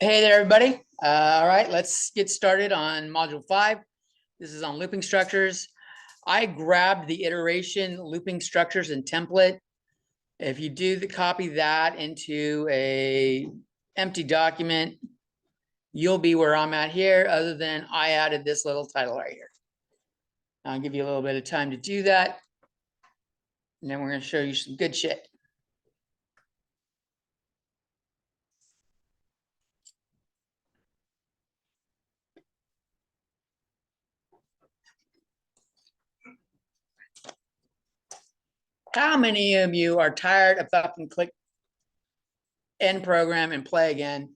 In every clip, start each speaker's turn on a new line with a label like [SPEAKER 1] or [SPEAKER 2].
[SPEAKER 1] Hey there, everybody. All right, let's get started on module 5. This is on looping structures. I grabbed the iteration looping structures and template. If you do copy that into a empty document, you'll be where I'm at here, other than I added this little title right here. I'll give you a little bit of time to do that. And then we're going to show you some good shit. How many of you are tired of fucking click end program and play again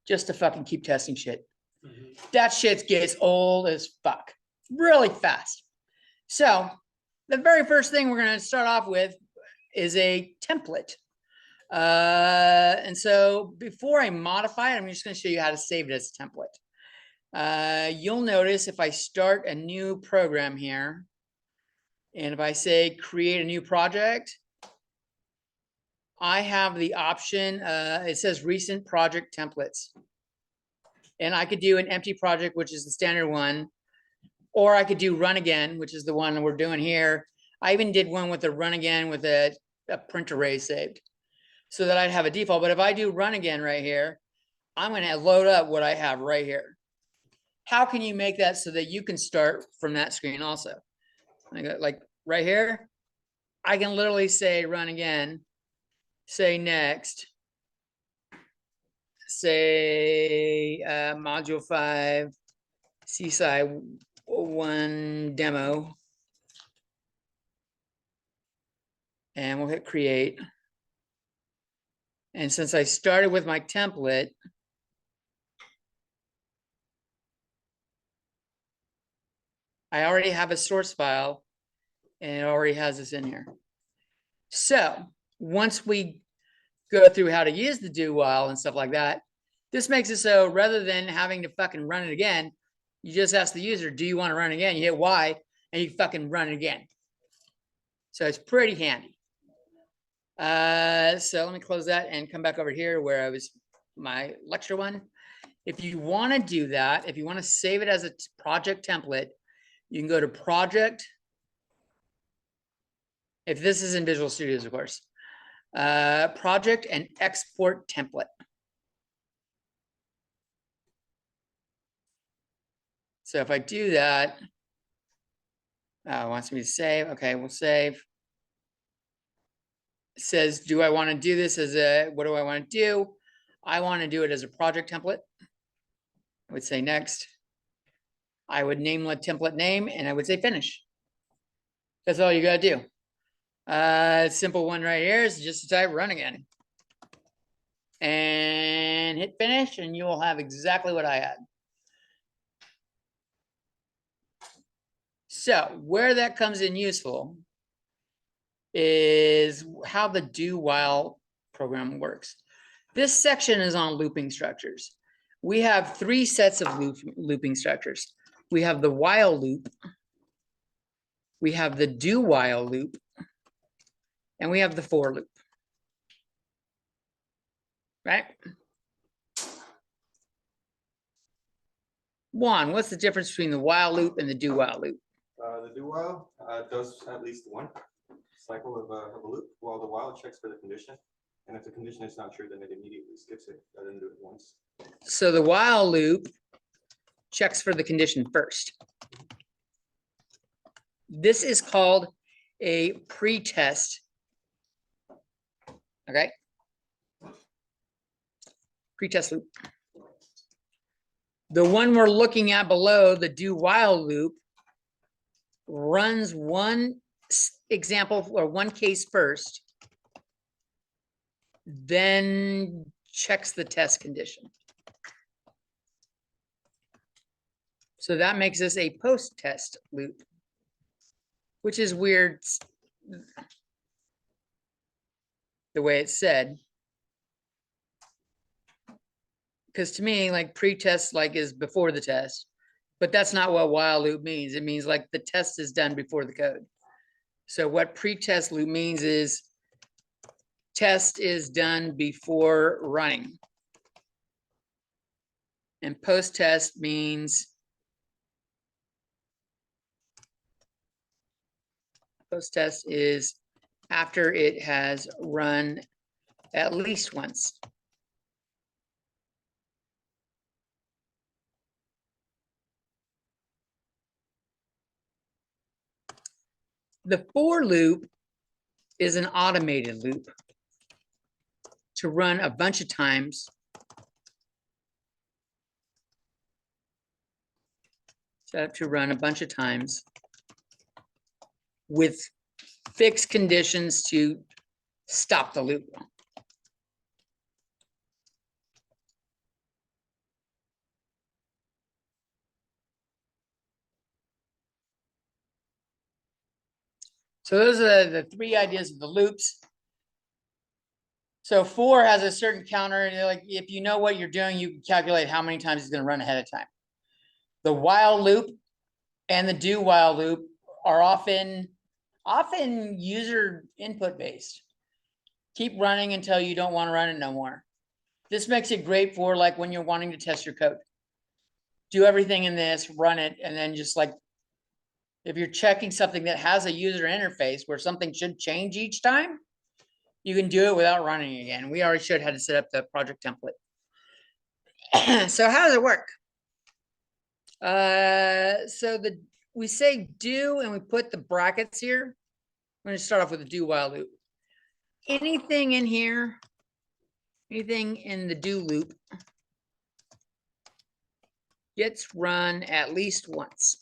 [SPEAKER 1] just to fucking keep testing shit? That shit gets old as fuck really fast. So the very first thing we're going to start off with is a template. And so before I modify it, I'm just going to show you how to save it as a template. You'll notice if I start a new program here, and if I say create a new project, I have the option, it says recent project templates. And I could do an empty project, which is the standard one, or I could do run again, which is the one we're doing here. I even did one with a run again with a print array saved so that I'd have a default. But if I do run again right here, I'm going to load up what I have right here. How can you make that so that you can start from that screen also? I got like right here, I can literally say run again, say next, say module 5, CSCI 1 demo, and we'll hit create. And since I started with my template, I already have a source file and it already has this in here. So once we go through how to use the do while and stuff like that, this makes it so rather than having to fucking run it again, you just ask the user, do you want to run again? You hit Y and you fucking run it again. So it's pretty handy. So let me close that and come back over here where I was my lecture one. If you want to do that, if you want to save it as a project template, you can go to project. If this is in Visual Studios, of course, project and export template. So if I do that, it wants me to save. Okay, we'll save. It says, do I want to do this as a, what do I want to do? I want to do it as a project template. I would say next. I would name the template name and I would say finish. That's all you got to do. Simple one right here is just to type run again. And hit finish and you will have exactly what I had. So where that comes in useful is how the do while program works. This section is on looping structures. We have 3 sets of looping structures. We have the while loop, we have the do while loop, and we have the for loop. Right? Juan, what's the difference between the while loop and the do while loop?
[SPEAKER 2] The do while does at least one cycle of a loop, while the while checks for the condition. And if the condition is not true, then it immediately skips it rather than do it once.
[SPEAKER 1] So the while loop checks for the condition first. This is called a pre-test. Okay. Pre-test loop. The one we're looking at below, the do while loop, runs one example or one case first, then checks the test condition. So that makes this a post-test loop, which is weird the way it's said. Because to me, like pre-test like is before the test, but that's not what while loop means. It means like the test is done before the code. So what pre-test loop means is test is done before running. And post-test means post-test is after it has run at least once. The for loop is an automated loop to run a bunch of times. Set up to run a bunch of times with fixed conditions to stop the loop. So those are the three ideas of the loops. So for has a certain counter, and like if you know what you're doing, you can calculate how many times it's going to run ahead of time. The while loop and the do while loop are often user input based. Keep running until you don't want to run it no more. This makes it great for like when you're wanting to test your code. Do everything in this, run it, and then just like if you're checking something that has a user interface where something should change each time, you can do it without running again. We already showed how to set up the project template. So how does it work? So we say do and we put the brackets here. I'm going to start off with a do while loop. Anything in here, anything in the do loop gets run at least once.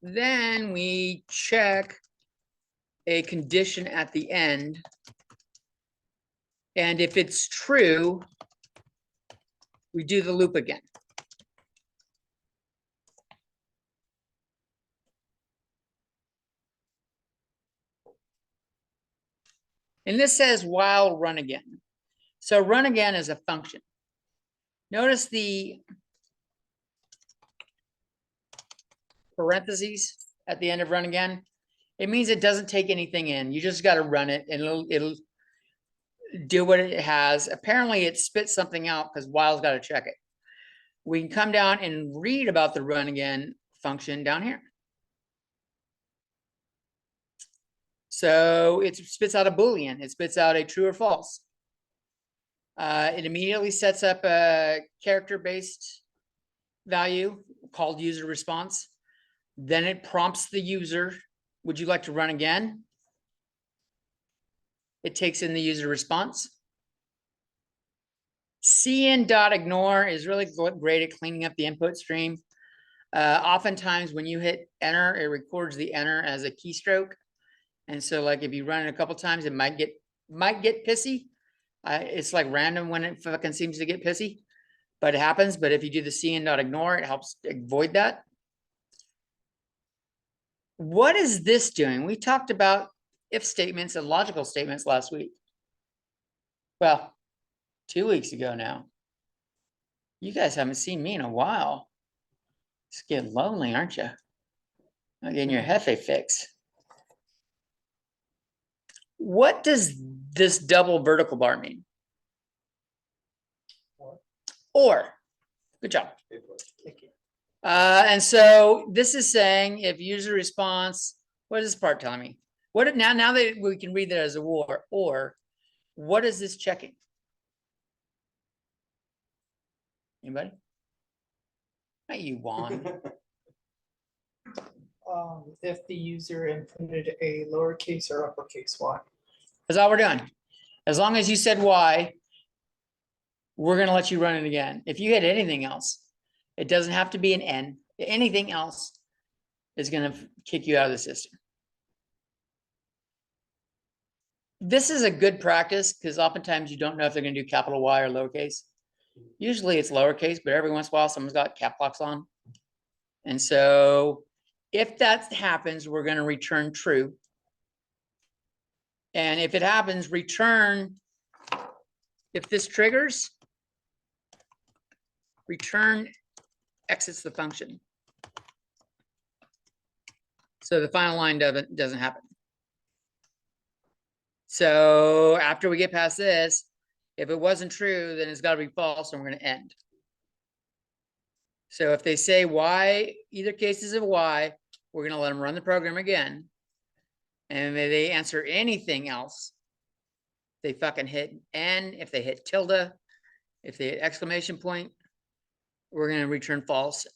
[SPEAKER 1] Then we check a condition at the end. And if it's true, we do the loop again. And this says while run again. So run again is a function. Notice the parentheses at the end of run again. It means it doesn't take anything in. You just got to run it and it'll do what it has. Apparently it spits something out because while's got to check it. We can come down and read about the run again function down here. So it spits out a Boolean. It spits out a true or false. It immediately sets up a character-based value called user response. Then it prompts the user, would you like to run again? It takes in the user response. cin.ignore is really great at cleaning up the input stream. Oftentimes when you hit enter, it records the enter as a keystroke. And so like if you run it a couple times, it might get pissy. It's like random when it fucking seems to get pissy, but it happens. But if you do the cin.ignore, it helps avoid that. What is this doing? We talked about if statements and logical statements last week. Well, 2 weeks ago now. You guys haven't seen me in a while. It's getting lonely, aren't you? Not getting your Hefe fix. What does this double vertical bar mean? Or. Good job. Thank you. And so this is saying if user response, what is this part telling me? What now that we can read that as a or what is this checking? Anybody? Not you, Juan.
[SPEAKER 3] If the user inputted a lowercase or uppercase y.
[SPEAKER 1] That's all we're doing. As long as you said Y, we're going to let you run it again. If you hit anything else, it doesn't have to be an N. Anything else is going to kick you out of the system. This is a good practice because oftentimes you don't know if they're going to do capital Y or lowercase. Usually it's lowercase, but every once in a while someone's got cap locks on. And so if that happens, we're going to return true. And if it happens, return, if this triggers, return exits the function. So the final line doesn't happen. So after we get past this, if it wasn't true, then it's got to be false and we're going to end. So if they say Y, either case is a Y, we're going to let them run the program again. And if they answer anything else, they fucking hit N. If they hit tilde, if they hit exclamation point, we're going to return false.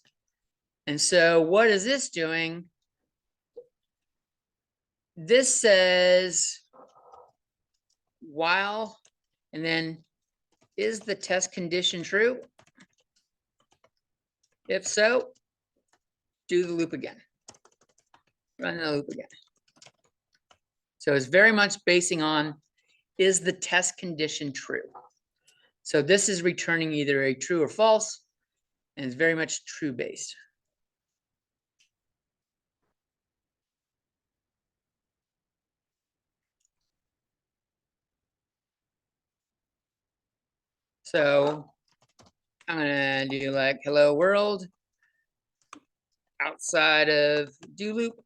[SPEAKER 1] And so what is this doing? This says while, and then is the test condition true? If so, do the loop again. Run the loop again. So it's very much basing on, is the test condition true? So this is returning either a true or false, and it's very much true based. So I'm gonna do like hello world outside of do loop.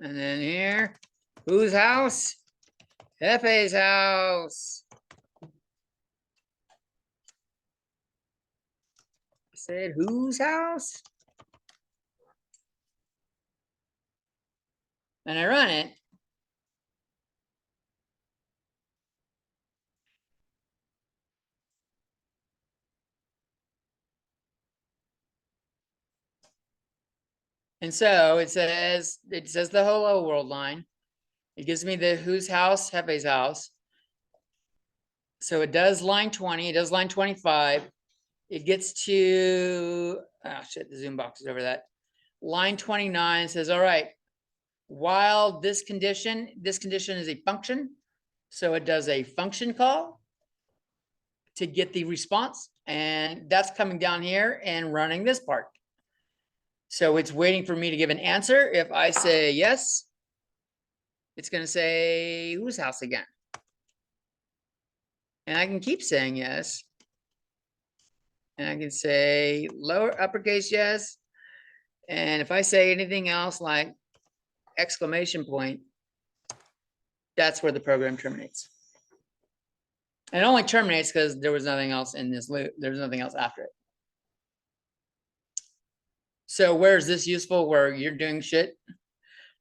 [SPEAKER 1] And then here, whose house? Hefe's house. I said whose house? And I run it. And so it says the hello world line. It gives me the whose house, Hefe's house. So it does line 20, it does line 25. It gets to, oh shit, the zoom box is over that. Line 29 says, all right, while this condition is a function. So it does a function call to get the response. And that's coming down here and running this part. So it's waiting for me to give an answer. If I say yes, it's going to say whose house again. And I can keep saying yes. And I can say lower uppercase yes. And if I say anything else like exclamation point, that's where the program terminates. And it only terminates because there was nothing else in this loop. There's nothing else after it. So where is this useful? Where you're doing shit?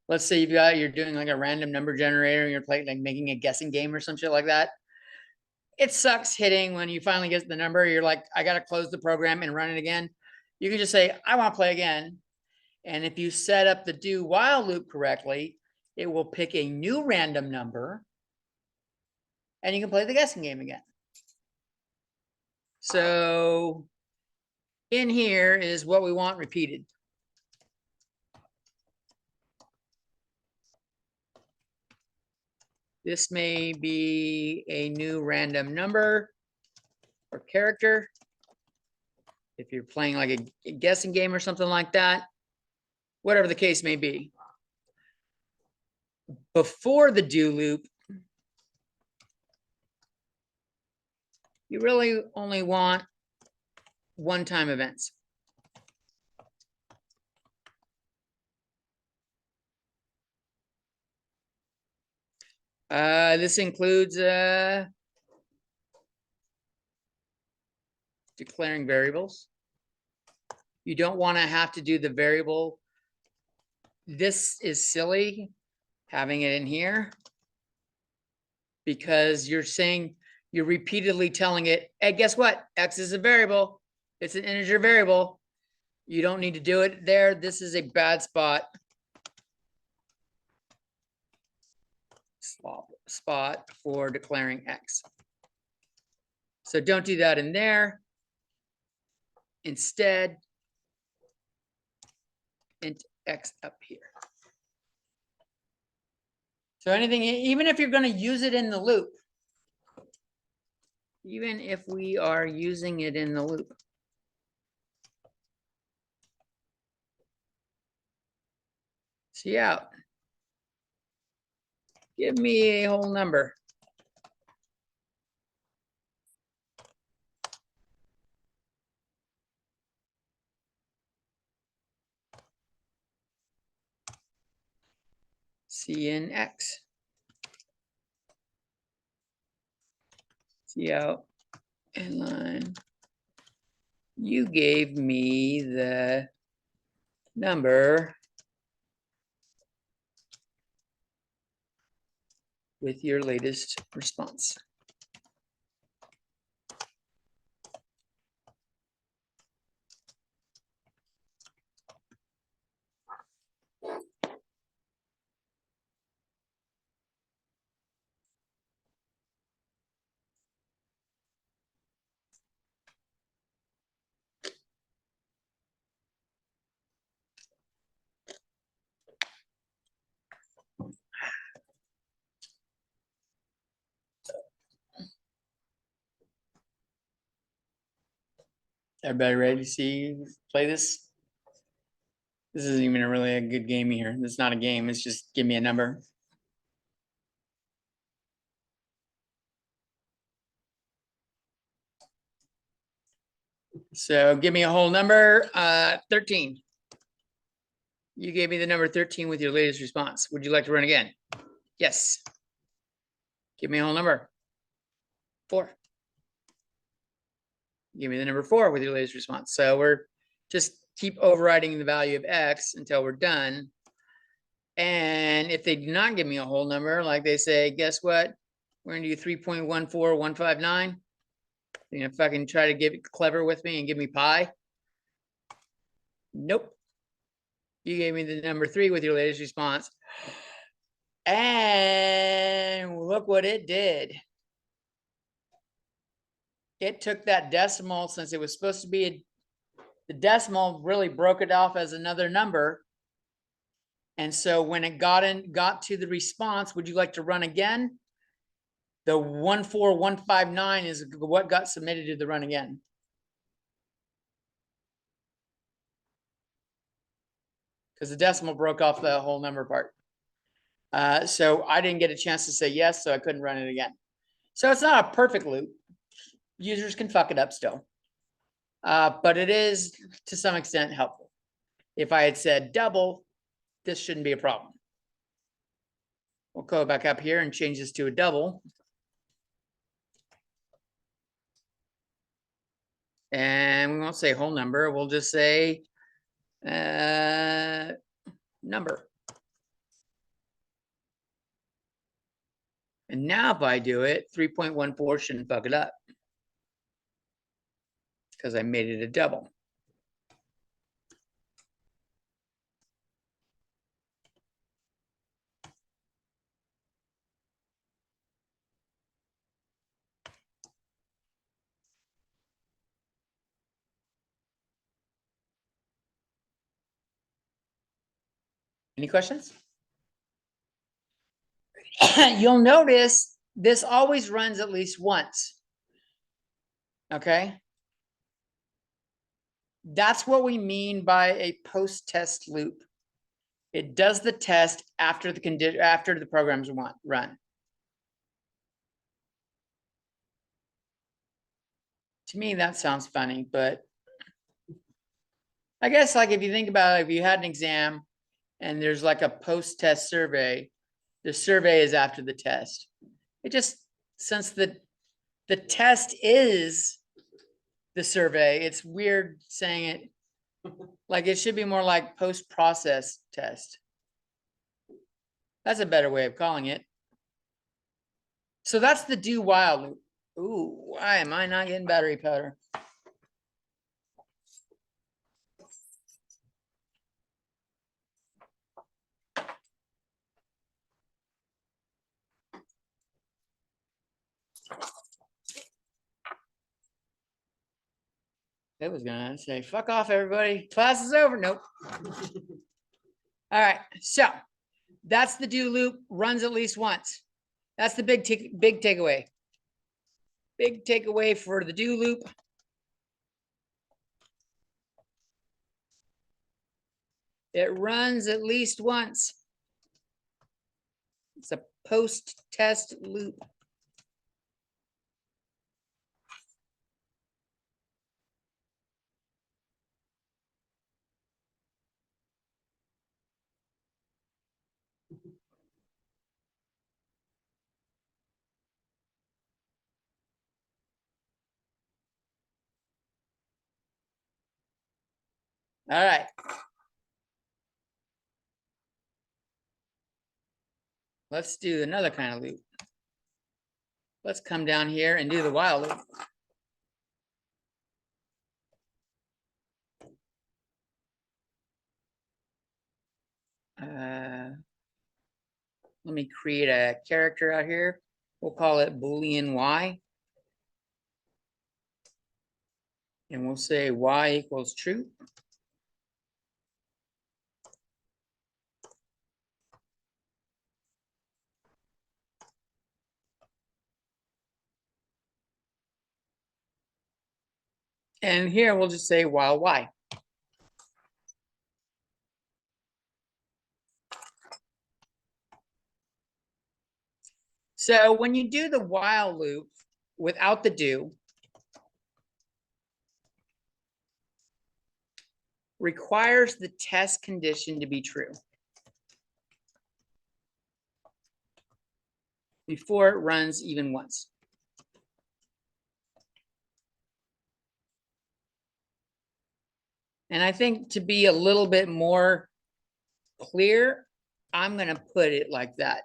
[SPEAKER 1] Let's say you're doing like a random number generator and you're playing like making a guessing game or some shit like that. It sucks hitting when you finally get the number. You're like, I got to close the program and run it again. You can just say, I want to play again. And if you set up the do while loop correctly, it will pick a new random number and you can play the guessing game again. So in here is what we want repeated. This may be a new random number or character. If you're playing like a guessing game or something like that, whatever the case may be. Before the do loop, you really only want one-time events. This includes declaring variables. You don't want to have to do the variable. This is silly having it in here because you're repeatedly telling it, hey, guess what? X is a variable. It's an integer variable. You don't need to do it there. This is a bad spot. Spot for declaring X. So don't do that in there. Instead, int X up here. So anything, even if you're going to use it in the loop, even if we are using it in the loop, see out. Give me a whole number. C in X. See out inline. You gave me the number with your latest response. Everybody ready to play this? This isn't even really a good game here. It's not a game. It's just give me a number. So give me a whole number, 13. You gave me the number 13 with your latest response. Would you like to run again? Yes. Give me a whole number. 4. Give me the number 4 with your latest response. So we're just keep overriding the value of X until we're done. And if they do not give me a whole number, like they say, guess what? We're gonna do 3.14159. You're gonna fucking try to get clever with me and give me pi? Nope. You gave me the number 3 with your latest response. And look what it did. It took that decimal, since it was supposed to be the decimal really broke it off as another number. And so when it got to the response, would you like to run again? The 14159 is what got submitted to the run again. Because the decimal broke off the whole number part. So I didn't get a chance to say yes, so I couldn't run it again. So it's not a perfect loop. Users can fuck it up still. But it is, to some extent, helpful. If I had said double, this shouldn't be a problem. We'll go back up here and change this to a double. And we won't say whole number. We'll just say number. And now if I do it, 3.14 shouldn't fuck it up, because I made it a double. Any questions? You'll notice this always runs at least once. Okay. That's what we mean by a post-test loop. It does the test after the condition, after the program's run. To me, that sounds funny, but I guess, like, if you think about it, if you had an exam and there's like a post-test survey, the survey is after the test. It just, since the test is the survey, it's weird saying it. Like, it should be more like post-process test. That's a better way of calling it. So that's the do while loop. Ooh, why am I not getting battery powder? It was gonna say, fuck off, everybody. Class is over. Nope. All right. So that's the do loop, runs at least once. That's the big takeaway. Big takeaway for the do loop. It runs at least once. It's a post-test loop. All right. Let's do another kind of loop. Let's come down here and do the while loop. Let me create a character out here. We'll call it Boolean Y. And we'll say Y equals true. And here we'll just say while Y. So when you do the while loop without the do, requires the test condition to be true before it runs even once. And I think to be a little bit more clear, I'm going to put it like that.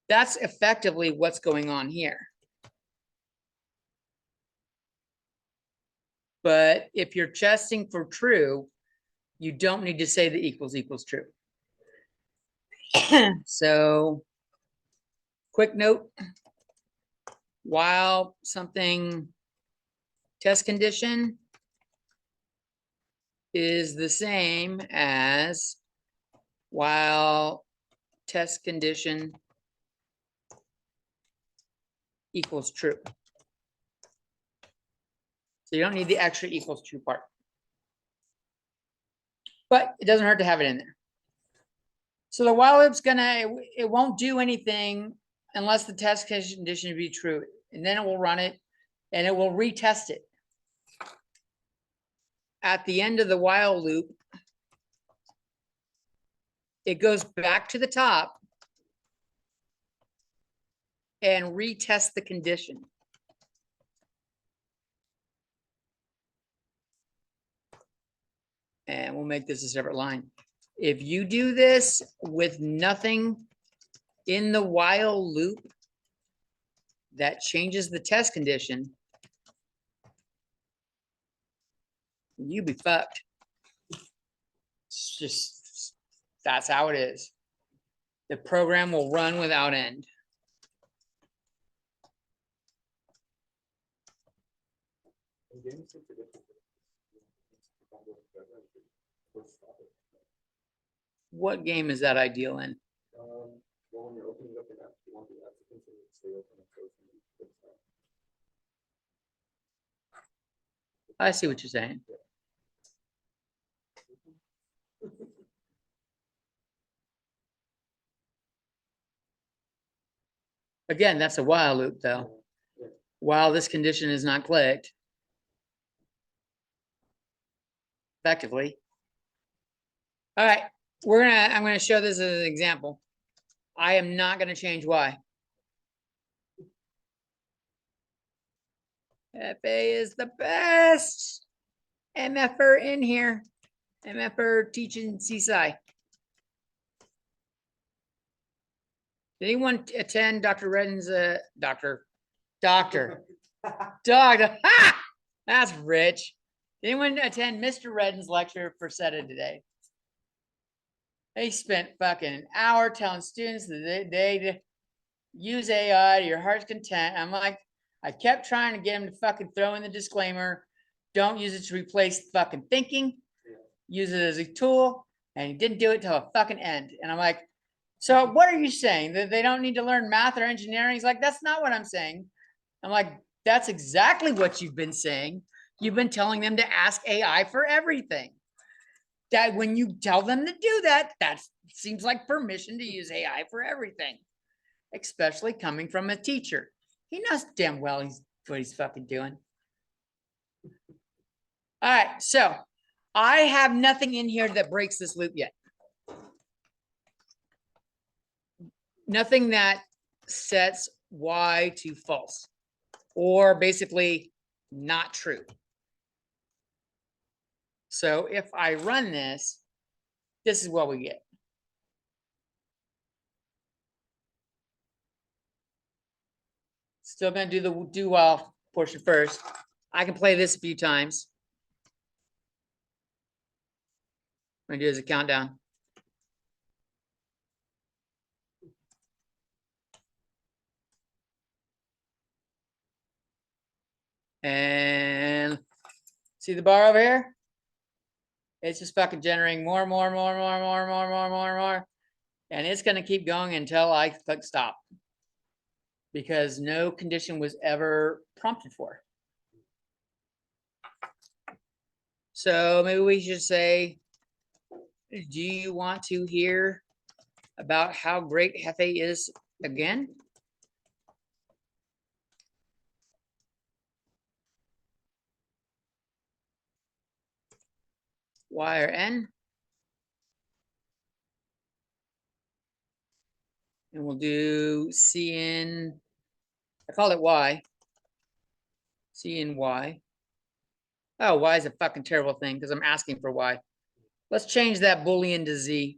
[SPEAKER 1] That's effectively what's going on here. But if you're testing for true, you don't need to say the equals true. So, quick note, while something test condition is the same as while test condition equals true. So you don't need the extra equals true part. But it doesn't hurt to have it in there. So the while loop's it won't do anything unless the test condition be true. And then it will run it and it will retest it. At the end of the while loop, it goes back to the top and retest the condition. And we'll make this a separate line. If you do this with nothing in the while loop that changes the test condition, you be fucked. It's just, that's how it is. The program will run without end. What game is that ideal in?
[SPEAKER 2] Well, when you're opening up an app, you want the app to continue to stay open and close.
[SPEAKER 1] I see what you're saying. Again, that's a while loop though. While this condition is not clicked, effectively. All right, I'm gonna show this as an example. I am not gonna change Y. FA is the best MFer in here. MFer teaching CSCI. Did anyone attend Dr. Redden's Doctor? Ha! That's rich. Did anyone attend Mr. Redden's lecture for SETA today? They spent fucking an hour telling students that they use AI to your heart's content. I'm like, I kept trying to get him to fucking throw in the disclaimer. Don't use it to replace fucking thinking. Use it as a tool. And he didn't do it till a fucking end. And I'm like, so what are you saying? That they don't need to learn math or engineering? He's like, that's not what I'm saying. I'm like, that's exactly what you've been saying. You've been telling them to ask AI for everything. That when you tell them to do that, that seems like permission to use AI for everything, especially coming from a teacher. He knows damn well what he's fucking doing. All right, so I have nothing in here that breaks this loop yet. Nothing that sets Y to false or basically not true. So if I run this, this is what we get. Still gonna do the do while portion first. I can play this a few times. I'm gonna do as a countdown. And see the bar over here? It's just fucking generating more. And it's gonna keep going until I click stop. Because no condition was ever prompted for. So maybe we should say, do you want to hear about how great Hefe is again? Y or N? And we'll do CN, I call it Y. CNY. Oh, Y is a fucking terrible thing because I'm asking for Y. Let's change that Boolean to Z.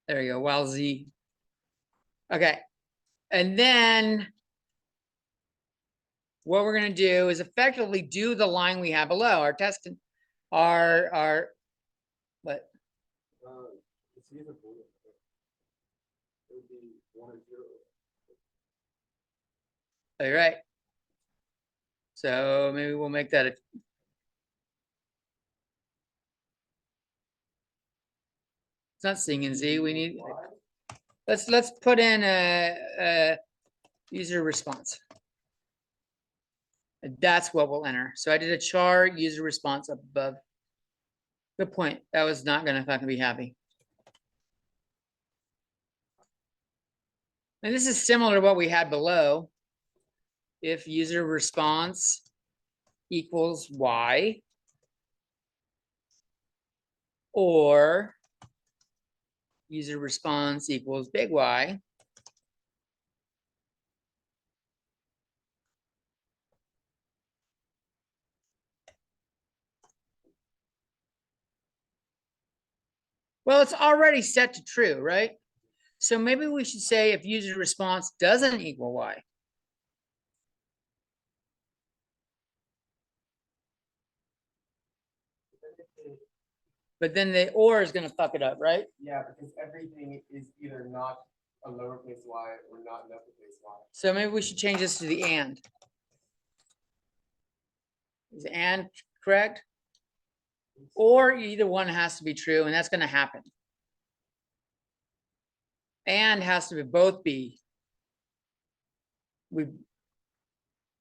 [SPEAKER 1] There you go, while Z. Okay, and then what we're gonna do is effectively do the line we have below, our test, our, what?
[SPEAKER 2] It's either Boolean. It would be 1 or 0.
[SPEAKER 1] All right. So maybe we'll make that a. It's not singing Z. We need. Let's put in a user response. That's what we'll enter. So I did a char user response up above. Good point. That was not gonna fucking be happy. And this is similar to what we had below. If user response equals Y, or user response equals big Y, well, it's already set to true, right? So maybe we should say if user response doesn't equal Y. But then the or is gonna fuck it up, right?
[SPEAKER 4] Yeah, because everything is either not a lowercase y or not an uppercase y.
[SPEAKER 1] So maybe we should change this to the and. Is and correct? Or either one has to be true, and that's gonna happen. And has to be both be.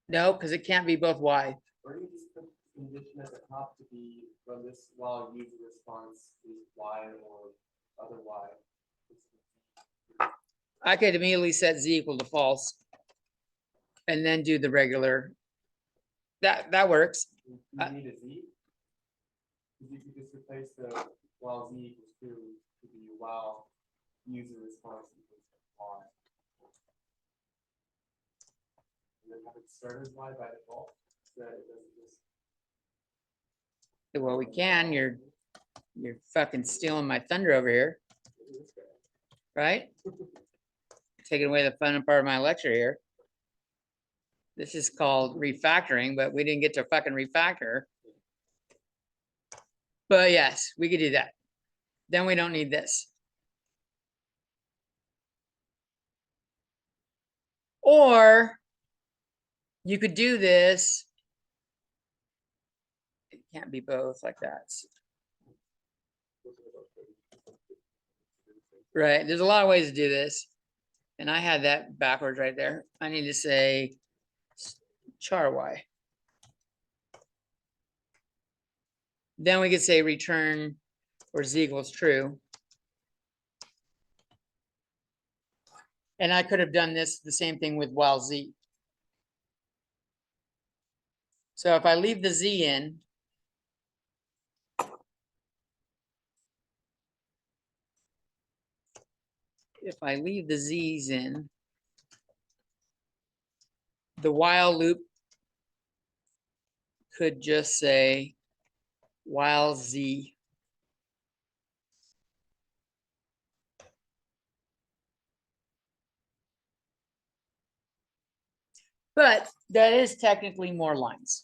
[SPEAKER 1] No, because it can't be both Y.
[SPEAKER 4] Or you just put the condition at the top to be run this while user response is y or other y.
[SPEAKER 1] I could immediately set Z equal to false. And then do the regular. That works.
[SPEAKER 4] Do you need a z? Because you could just replace the while z equals true to be while user response equals y. And then have it start as y by default, so that it doesn't just.
[SPEAKER 1] Well, we can. You're fucking stealing my thunder over here, right? Taking away the fun part of my lecture here. This is called refactoring, but we didn't get to fucking refactor. But yes, we could do that. Then we don't need this. Or you could do this. It can't be both like that. Right. There's a lot of ways to do this. And I had that backwards right there. I need to say char Y. Then we could say return or Z equals true. And I could have done this the same thing with while Z. So if I leave the Z in, if I leave the Z's in, the while loop could just say while Z. But that is technically more lines.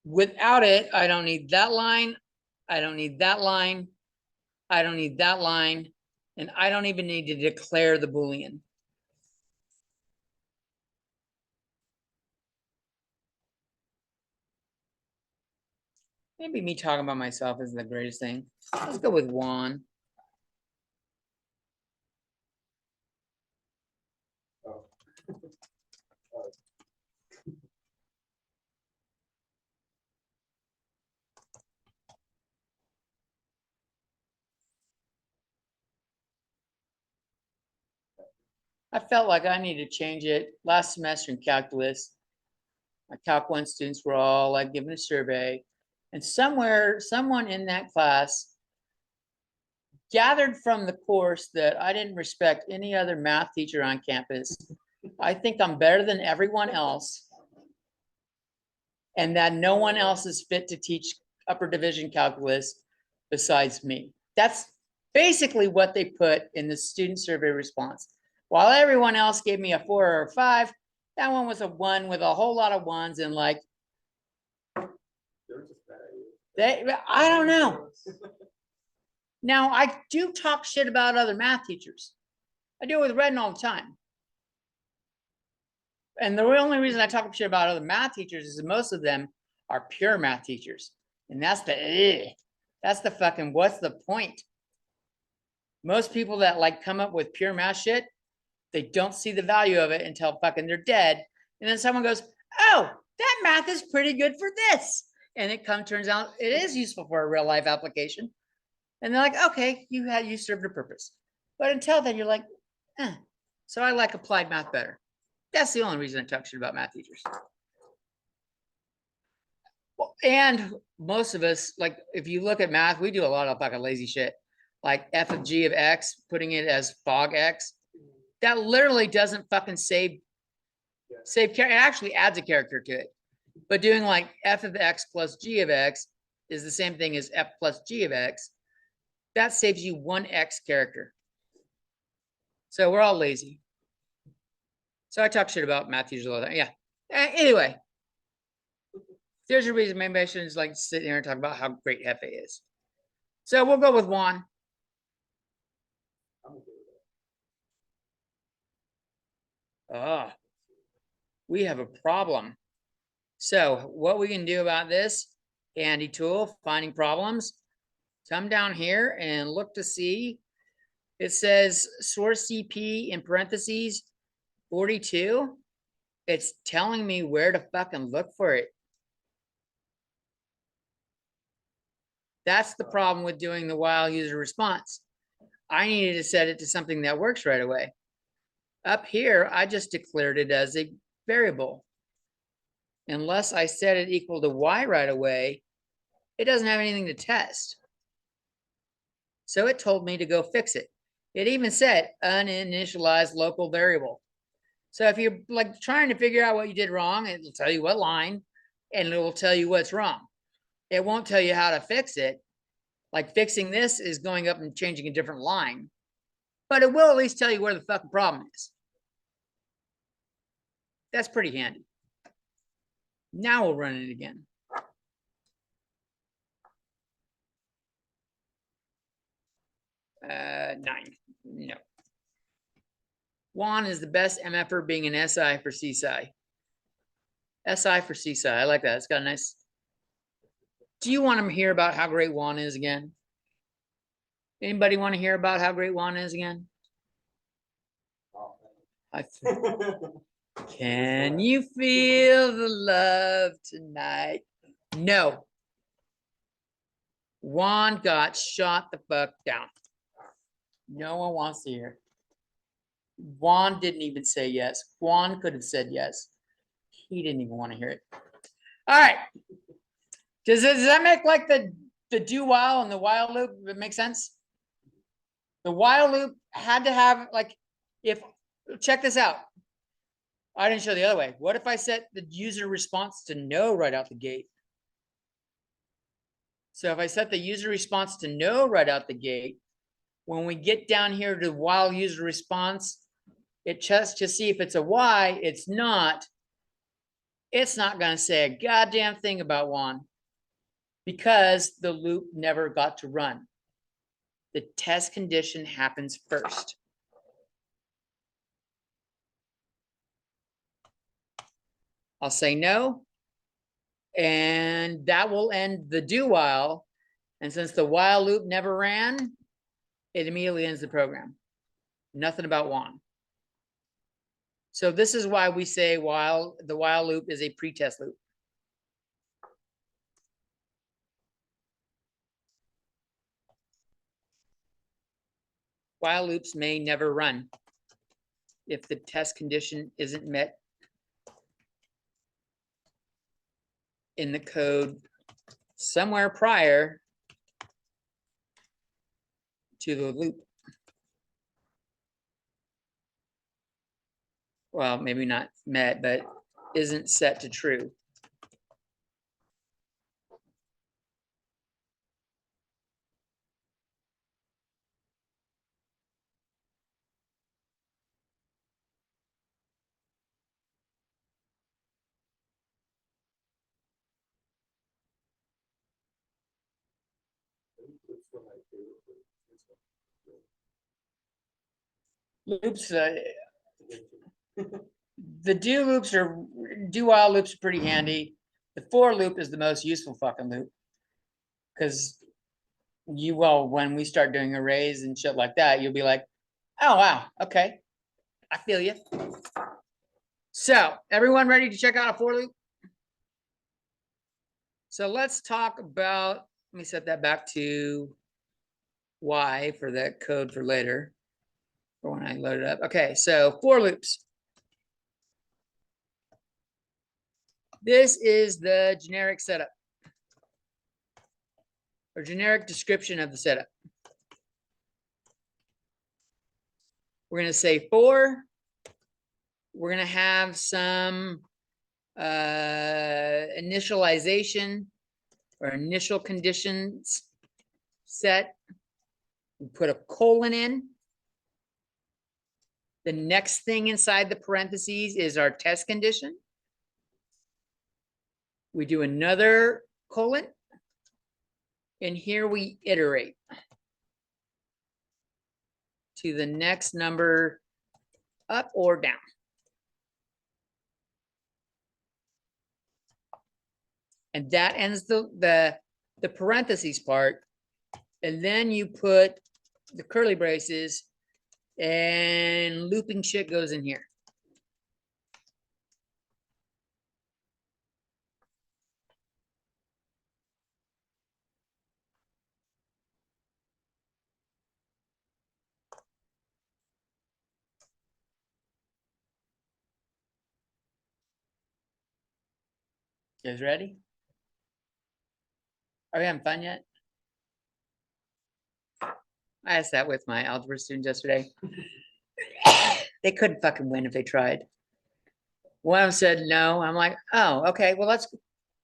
[SPEAKER 1] Without it, I don't need that line. I don't need that line. I don't need that line. And I don't even need to declare the Boolean. Maybe me talking about myself isn't the greatest thing. Let's go with Juan.
[SPEAKER 2] Oh.
[SPEAKER 1] I felt like I needed to change it last semester in calculus. My Calc 1 students were all like given a survey, and someone in that class gathered from the course that I didn't respect any other math teacher on campus. I think I'm better than everyone else, and that no one else is fit to teach upper division calculus besides me. That's basically what they put in the student survey response. While everyone else gave me a 4 or a 5, that one was a 1 with a whole lot of ones, and like,
[SPEAKER 2] They were just bad ideas.
[SPEAKER 1] I don't know. Now, I do talk shit about other math teachers. I do it with Redden all the time. And the only reason I talk shit about other math teachers is that most of them are pure math teachers. And that's the fucking, what's the point? Most people that like come up with pure math shit, they don't see the value of it until fucking they're dead. And then someone goes, oh, that math is pretty good for this. And it turns out it is useful for a real life application. And they're like, okay, you served a purpose. But until then, you're like, eh. So I like applied math better. That's the only reason I talk shit about math teachers. Well, and most of us, like, if you look at math, we do a lot of fucking lazy shit. Like f of g of x, putting it as fog x. That literally doesn't fucking save character. It actually adds a character to it. But doing like f of x plus g of x is the same thing as f plus g of x. That saves you 1 x character. So we're all lazy. So I talk shit about math teachers all the time. Yeah. Anyway, there's a reason maybe I shouldn't just like sit here and talk about how great FA is. So we'll go with Juan.
[SPEAKER 2] I'm okay with
[SPEAKER 1] Ah, we have a problem. So what we can do about this handy tool, finding problems, come down here and look to see. It says source CP in parentheses 42. It's telling me where to fucking look for it. That's the problem with doing the while user response. I needed to set it to something that works right away. Up here, I just declared it as a variable. Unless I set it equal to y right away, it doesn't have anything to test. So it told me to go fix it. It even said uninitialized local variable. So if you're like trying to figure out what you did wrong, it'll tell you what line and it will tell you what's wrong. It won't tell you how to fix it. Like fixing this is going up and changing a different line, but it will at least tell you where the fucking problem is. That's pretty handy. Now we'll run it again. Nine. No. Juan is the best MFer being an SI for CSCI. SI for CSCI. I like that. It's got a nice. Do you want to hear about how great Juan is again? Anybody want to hear about how great Juan is again? Can you feel the love tonight? No. Juan got shot the fuck down. No one wants to hear. Juan didn't even say yes. Juan could have said yes. He didn't even want to hear it. All right. Does that make like the do while and the while loop? It make sense? The while loop had to have like, if check this out. I didn't show the other way. What if I set the user response to no right out the gate? So if I set the user response to no right out the gate, when we get down here to while user response, it checks to see if it's a Y. It's not. It's not going to say a goddamn thing about Juan because the loop never got to run. The test condition happens first. I'll say no, and that will end the do while. And since the while loop never ran, it immediately ends the program. Nothing about Juan. So this is why we say while the while loop is a pretest loop. While loops may never run if the test condition isn't met in the code somewhere prior to the loop. Well, maybe not met, but isn't set to true. Loops, the do loops are do while loops are pretty handy. The for loop is the most useful fucking loop because when we start doing arrays and shit like that, you'll be like, oh wow, okay, I feel you. So everyone ready to check out a for loop? So let's talk about, let me set that back to Y for that code for later, for when I load it up. Okay, so for loops. This is the generic setup or generic description of the setup. We're going to say for, we're going to have some initialization or initial conditions set. We put a colon in. The next thing inside the parentheses is our test condition. We do another colon, and here we iterate to the next number up or down. And that ends the parentheses part. And then you put the curly braces and looping shit goes in here. You guys ready? Are we having fun yet? I asked that with my algebra students yesterday. They couldn't fucking win if they tried. One of them said no. I'm like, oh, okay. Well,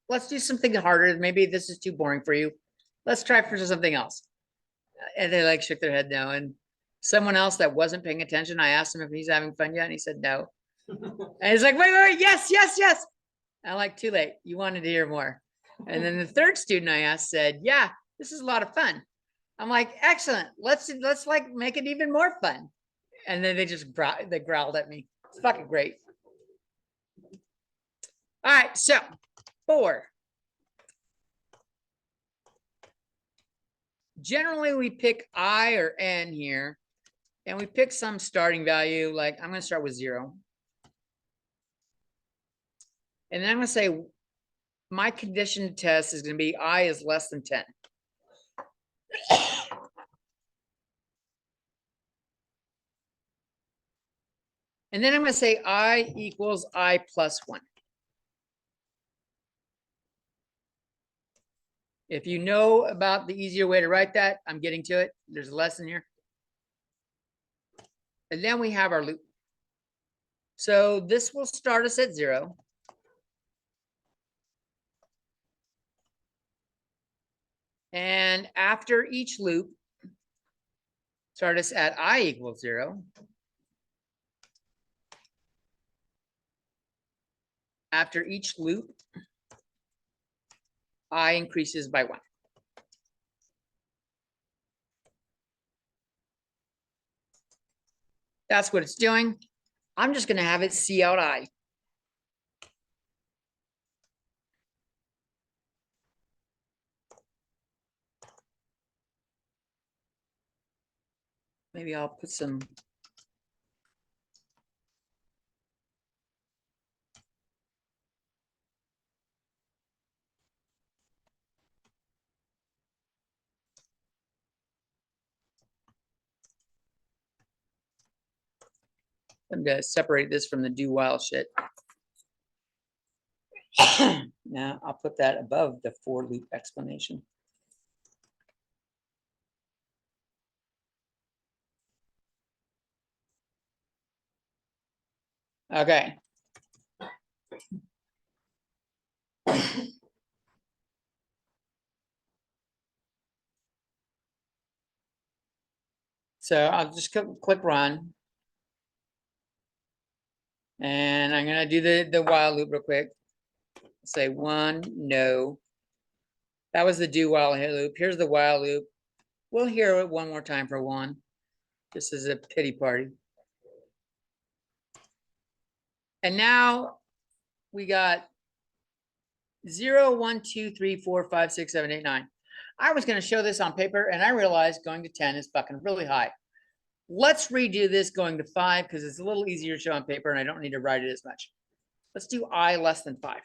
[SPEAKER 1] let's do something harder. Maybe this is too boring for you. Let's try for something else. And they like shook their head no. And someone else that wasn't paying attention, I asked him if he's having fun yet, and he said no. And he's like, wait, yes. I'm like, too late. You wanted to hear more. And then the third student I asked said, yeah, this is a lot of fun. I'm like, excellent. Let's like make it even more fun. And then they just growled at me. It's fucking great. All right, so for. Generally, we pick I or N here, and we pick some starting value. Like I'm going to start with 0. And then I'm going to say my condition to test is going to be I is less than 10. And then I'm going to say I equals I plus 1. If you know about the easier way to write that, I'm getting to it. There's a lesson here. And then we have our loop. So this will start us at 0. And after each loop, start us at I equals 0. After each loop, I increases by 1. That's what it's doing. I'm just going to have it C out I. Maybe I'll put some. I'm going to separate this from the do while shit. Now I'll put that above the for loop explanation. Okay. So I'll just click run. And I'm going to do the while loop real quick. Say 1, no. That was the do while loop. Here's the while loop. We'll hear it one more time for 1. This is a pity party. And now we got 0, 1, 2, 3, 4, 5, 6, 7, 8, 9. I was going to show this on paper and I realized going to 10 is fucking really high. Let's redo this going to 5 because it's a little easier to show on paper and I don't need to write it as much. Let's do I less than 5.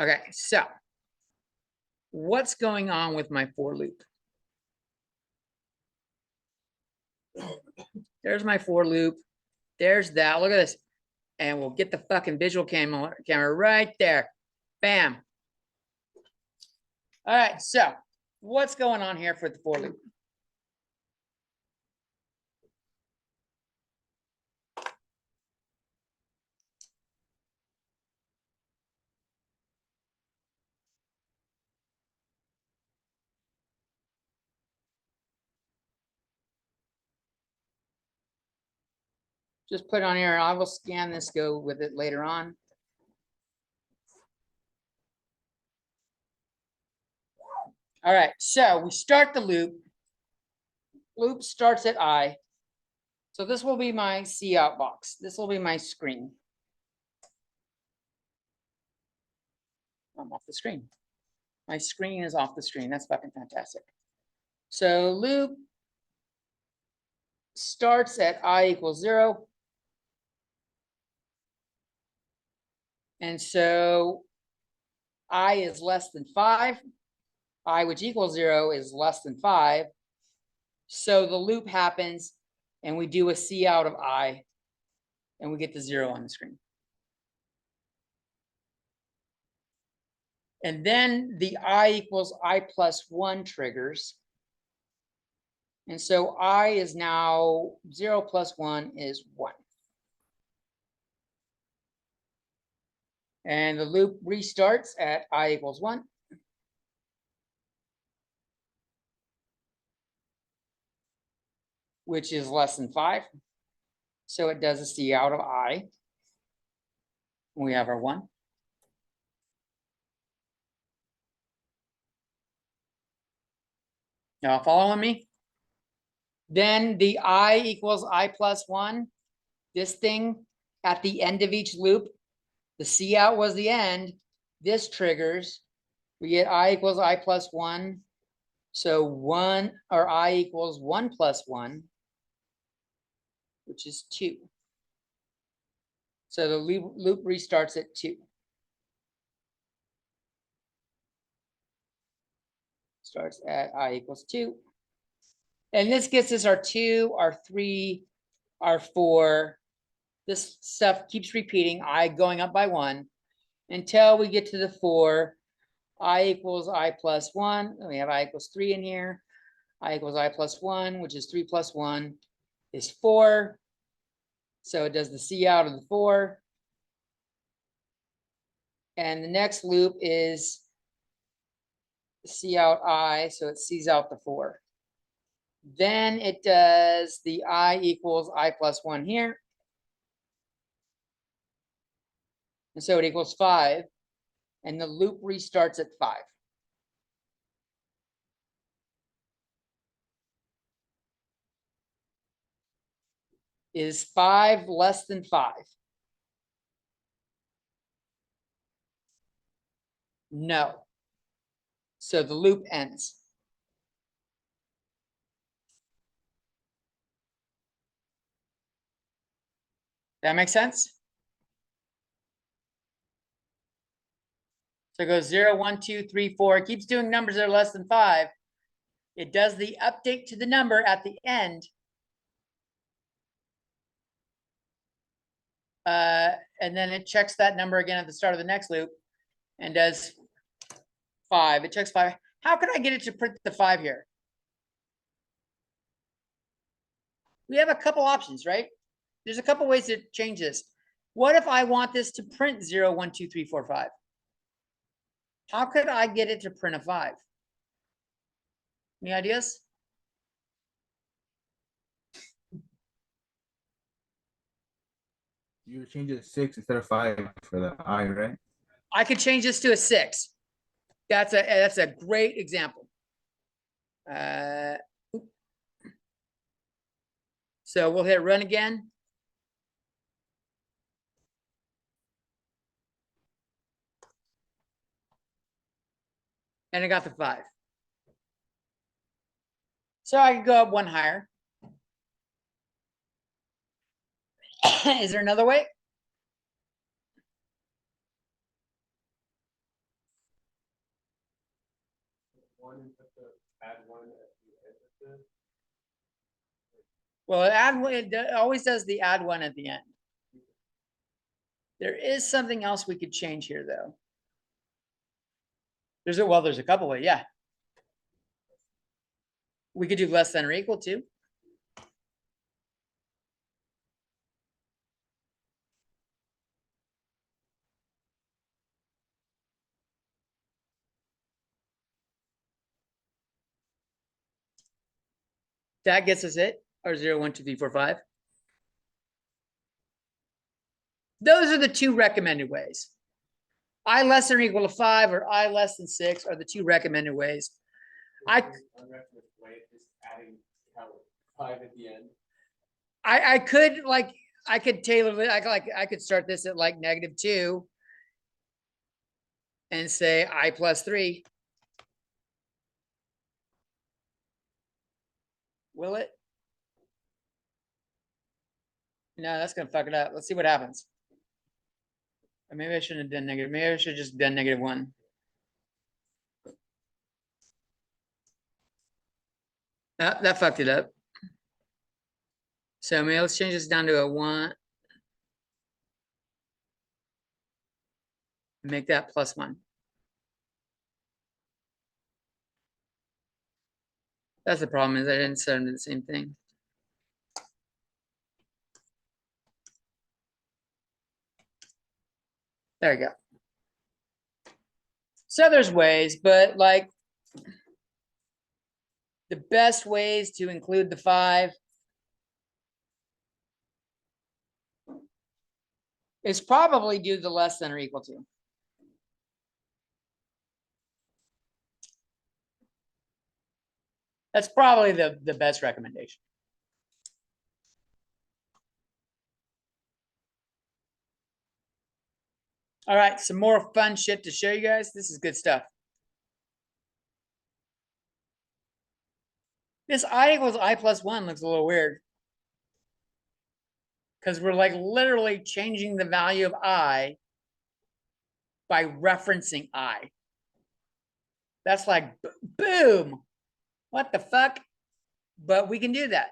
[SPEAKER 1] Okay, so what's going on with my for loop? There's my for loop. There's that. Look at this. And we'll get the fucking visual camera right there. Bam. All right, so what's going on here for the for loop? Just put it on here. I will scan this, go with it later on. All right, so we start the loop. Loop starts at I. So this will be my C out box. This will be my screen. I'm off the screen. My screen is off the screen. That's fucking fantastic. So loop starts at I equals 0. And so I is less than 5. I, which equals 0, is less than 5. So the loop happens and we do a C out of I and we get the 0 on the screen. And then the I equals I plus 1 triggers. And so I is now 0 plus 1 is 1. And the loop restarts at I equals 1. Which is less than 5. So it does a C out of I. We have our 1. Y'all following me? Then the I equals I plus 1. This thing at the end of each loop, the C out was the end. This triggers. We get I equals I plus 1. So 1 or I equals 1 plus 1, which is 2. So the loop restarts at 2. Starts at I equals 2. And this gets us our 2, our 3, our 4. this stuff keeps repeating, I going up by 1, until we get to the 4. I equals I plus 1. We have I equals 3 in here. I equals I plus 1, which is 3 plus 1 is 4. So it does the C out of the 4. And the next loop is C out I, so it C's out the 4. Then it does the I equals I plus 1 here. And so it equals 5. And the loop restarts at 5. Is 5 less than 5? No. So the loop ends. That makes sense? So it goes 0, 1, 2, 3, 4. It keeps doing numbers that are less than 5. It does the update to the number at the end. And then it checks that number again at the start of the next loop and does 5. It checks 5. How can I get it to print the 5 here? We have a couple options, right? There's a couple ways to change this. What if I want this to print 0, 1, 2, 3, 4, 5? How could I get it to print a 5? Any ideas?
[SPEAKER 5] You change it to 6 instead of 5 for the I, right?
[SPEAKER 1] I could change this to a 6. That's a great example. So we'll hit run again. And I got the 5. So I could go up 1 higher. Is there another way?
[SPEAKER 4] Add one at the end of the.
[SPEAKER 1] Well, it always does the add 1 at the end. There is something else we could change here, though. There's a couple ways, yeah. We could do less than or equal to. That gets us it, or 0, 1, 2, 3, 4, 5. Those are the 2 recommended ways. I less than or equal to 5 or I less than 6 are the 2 recommended ways. I could tailor it. I could start this at like -2 and say I plus 3. Will it? No, that's gonna fuck it up. Let's see what happens. Or maybe I shouldn't have done negative. Maybe I should have just done -1. That fucked it up. So maybe let's change this down to a 1. Make that +1. That's the problem, is I didn't set them to the same thing. There you go. So there's ways, but like the best ways to include the 5 is probably do the less than or equal to. That's probably the best recommendation. All right, some more fun shit to show you guys. This is good stuff. This I equals I plus 1 looks a little weird, because we're like literally changing the value of I by referencing I. That's like, boom, what the fuck? But we can do that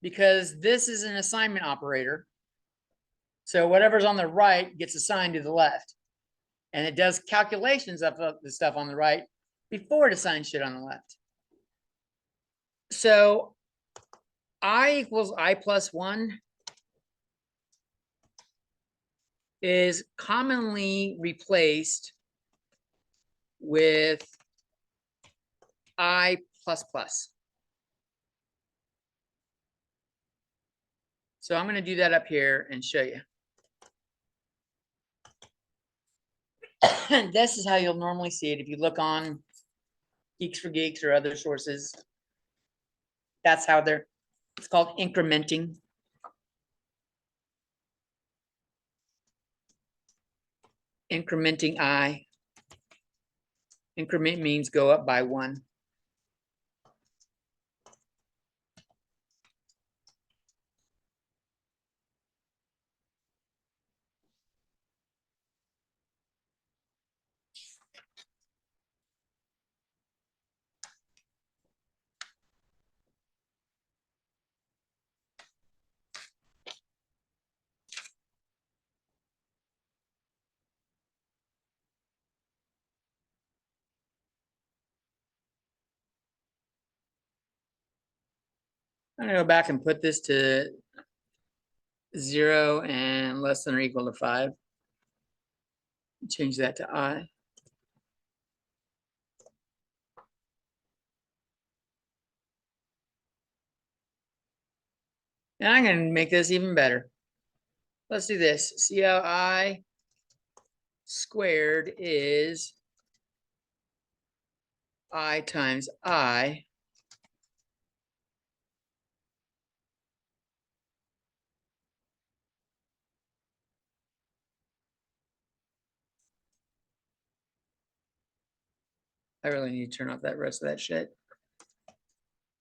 [SPEAKER 1] because this is an assignment operator. So whatever's on the right gets assigned to the left. And it does calculations of the stuff on the right before it assigns shit on the left. So I equals I plus 1 is commonly replaced with I plus plus. So I'm going to do that up here and show you. This is how you'll normally see it if you look on Geeks for Geeks or other sources. That's how it's called incrementing. Incrementing I. Increment means go up by 1. I'm gonna go back and put this to 0 and less than or equal to 5. Change that to I. And I'm gonna make this even better. Let's do this. See how I squared is I times I. I really need to turn off that rest of that shit.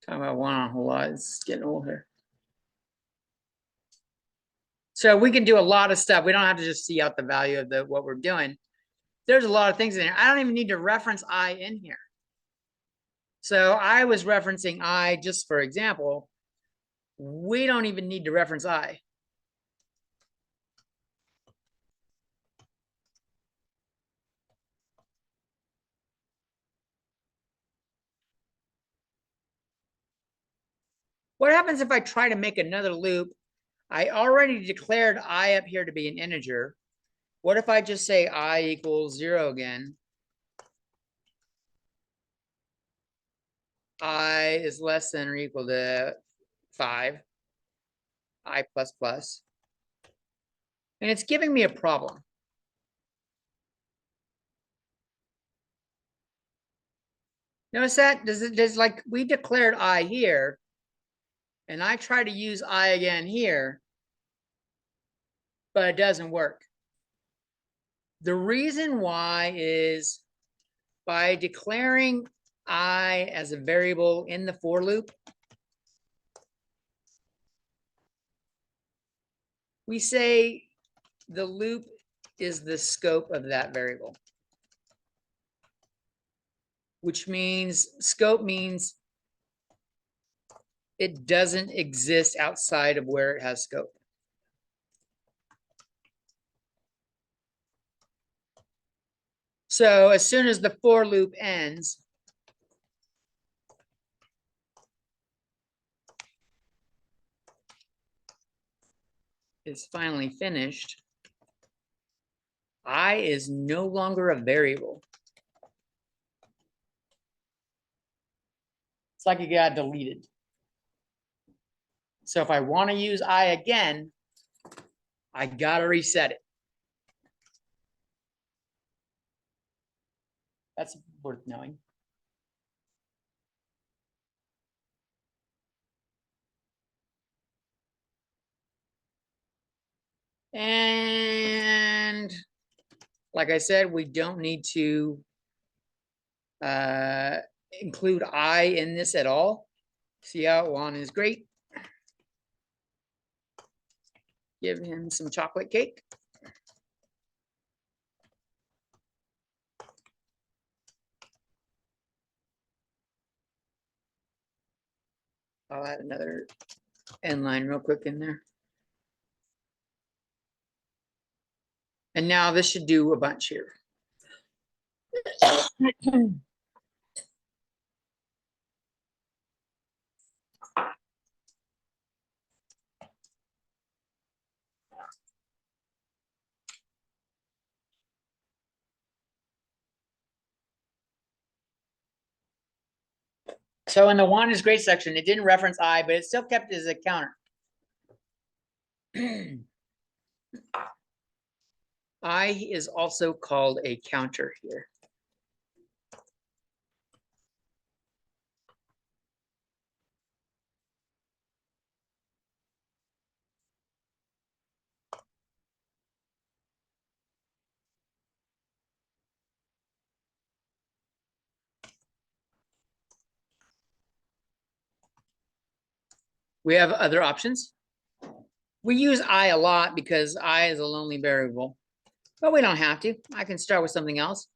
[SPEAKER 1] Talking about one on a whole lot. It's getting old here. So we can do a lot of stuff. We don't have to just see out the value of what we're doing. There's a lot of things in here. I don't even need to reference I in here. So I was referencing I just for example. We don't even need to reference I. What happens if I try to make another loop? I already declared I up here to be an integer. What if I just say I equals 0 again? I is less than or equal to 5. I plus plus. And it's giving me a problem. Notice that? Does like we declared I here, and I try to use I again here, but it doesn't work. The reason why is by declaring I as a variable in the for loop, we say the loop is the scope of that variable. Which means scope means it doesn't exist outside of where it has scope. So as soon as the for loop ends, is finally finished, I is no longer a variable. It's like it got deleted. So if I want to use I again, I gotta reset it. That's worth knowing. And like I said, we don't need to include I in this at all. See how Juan is great. Give him some chocolate cake. I'll add another end line real quick in there. And now this should do a bunch here. So in the want is great section, it didn't reference I, but it still kept it as a counter. I is also called a counter here. We have other options. We use I a lot because I is a lonely variable, but we don't have to. I can start with something else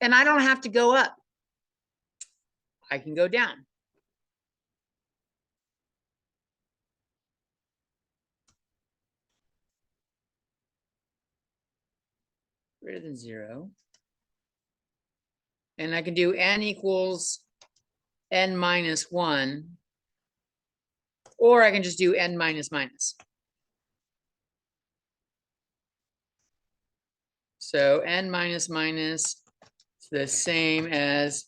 [SPEAKER 1] and I don't have to go up. I can go down. Greater than 0. And I can do n equals n minus 1, or I can just do n minus minus. So n minus minus is the same as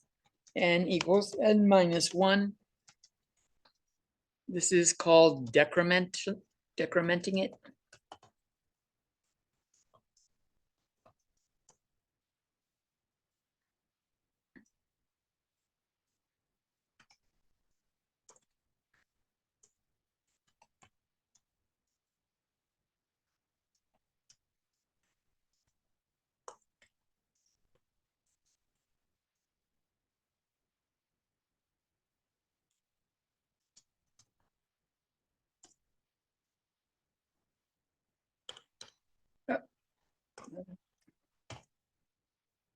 [SPEAKER 1] n equals n minus 1. This is called decrementing it.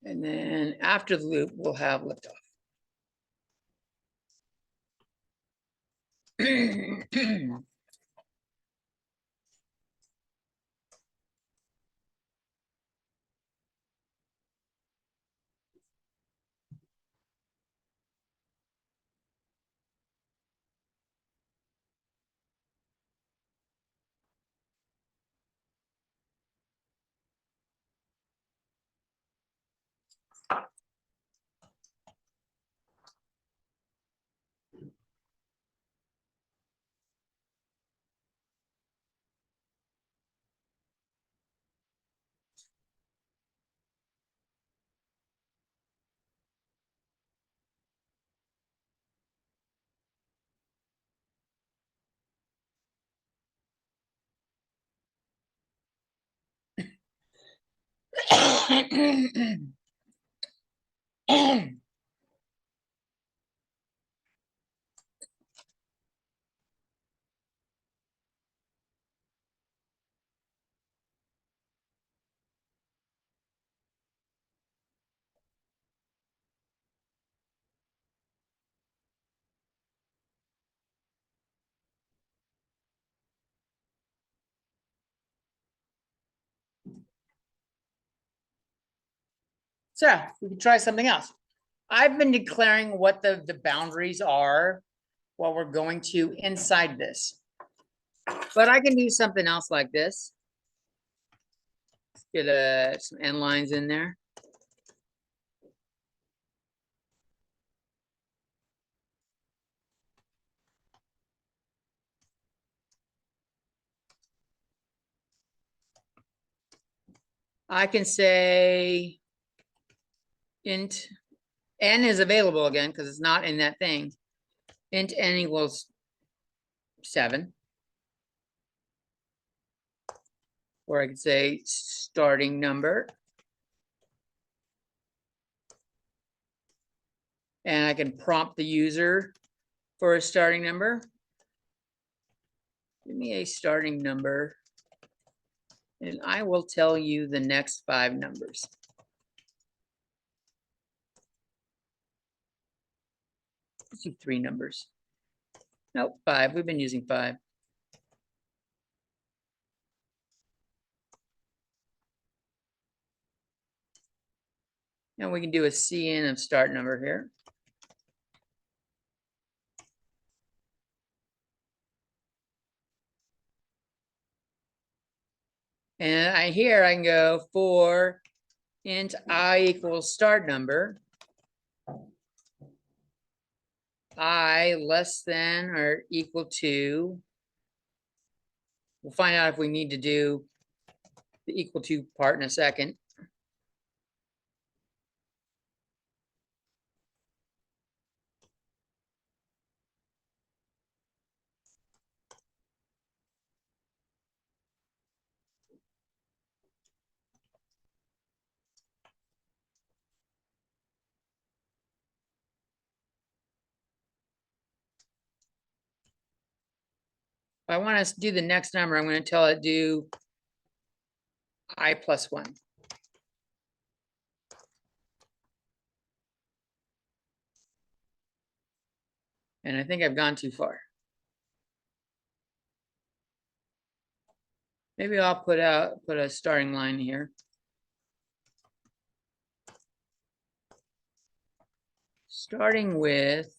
[SPEAKER 1] And then after the loop, we'll have liftoff. So we can try something else. I've been declaring what the boundaries are, what we're going to inside this. But I can do something else like this. Get some end lines in there. I can say int n is available again because it's not in that thing. Int n equals 7. Or I could say starting number. And I can prompt the user for a starting number. Give me a starting number. And I will tell you the next 5 numbers. Let's do 3 numbers. Nope, 5. We've been using 5. And we can do a CN of start number here. And here I can go for int I equals start number. I less than or equal to. We'll find out if we need to do the equal to part in a second. If I want to do the next number, I'm going to tell it do I plus 1. And I think I've gone too far. Maybe I'll put a starting line here. Starting with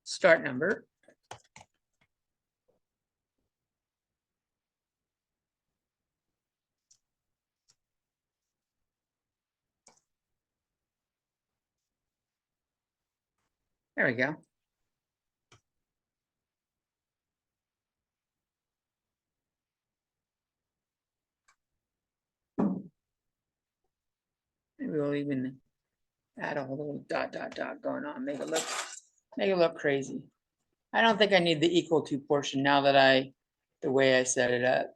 [SPEAKER 1] start number. There we go. Maybe we'll even add a whole little dot going on, make it look crazy. I don't think I need the equal to portion now that the way I set it up.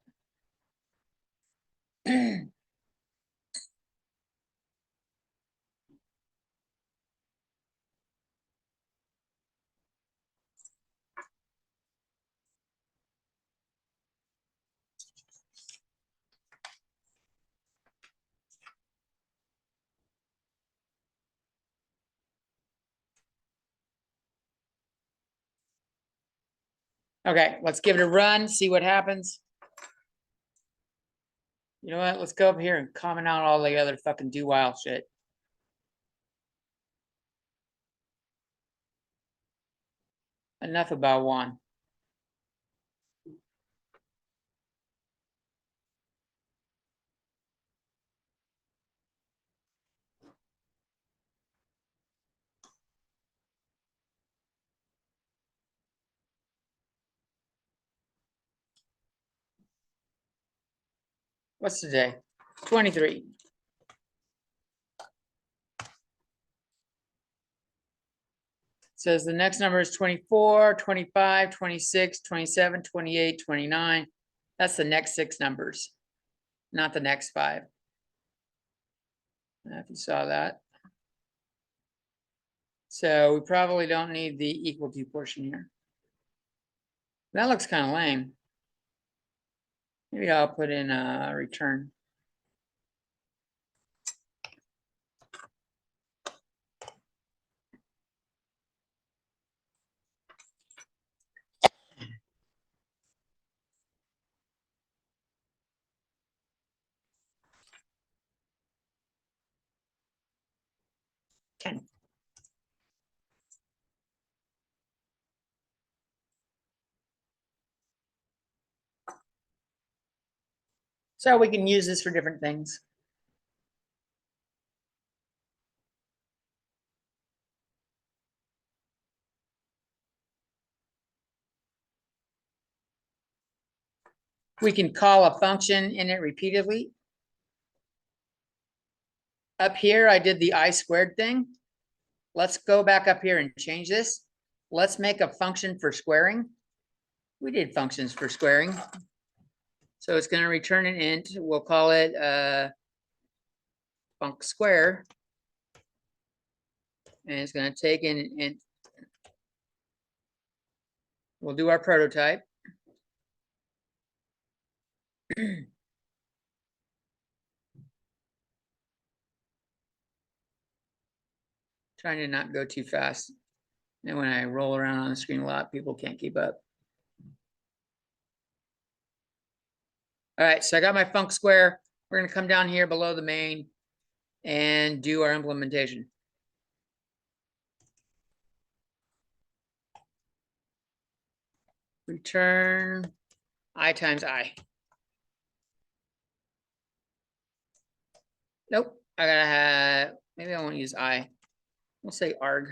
[SPEAKER 1] Okay, let's give it a run, see what happens. You know what? Let's go up here and comment out all the other fucking do while shit. Enough about one. What's today? 23. Says the next number is 24, 25, 26, 27, 28, 29. That's the next 6 numbers, not the next 5. If you saw that. So we probably don't need the equal to portion here. That looks kind of lame. Maybe I'll put in a return. So we can use this for different things. We can call a function in it repeatedly. Up here, I did the I squared thing. Let's go back up here and change this. Let's make a function for squaring. We did functions for squaring. So it's going to return an int. We'll call it func square. And it's going to take in an int. We'll do our prototype. Trying to not go too fast. And when I roll around on the screen a lot, people can't keep up. All right, so I got my func square. We're gonna come down here below the main and do our implementation. Return I times I. Nope, I gotta have, maybe I won't use I. We'll say arg.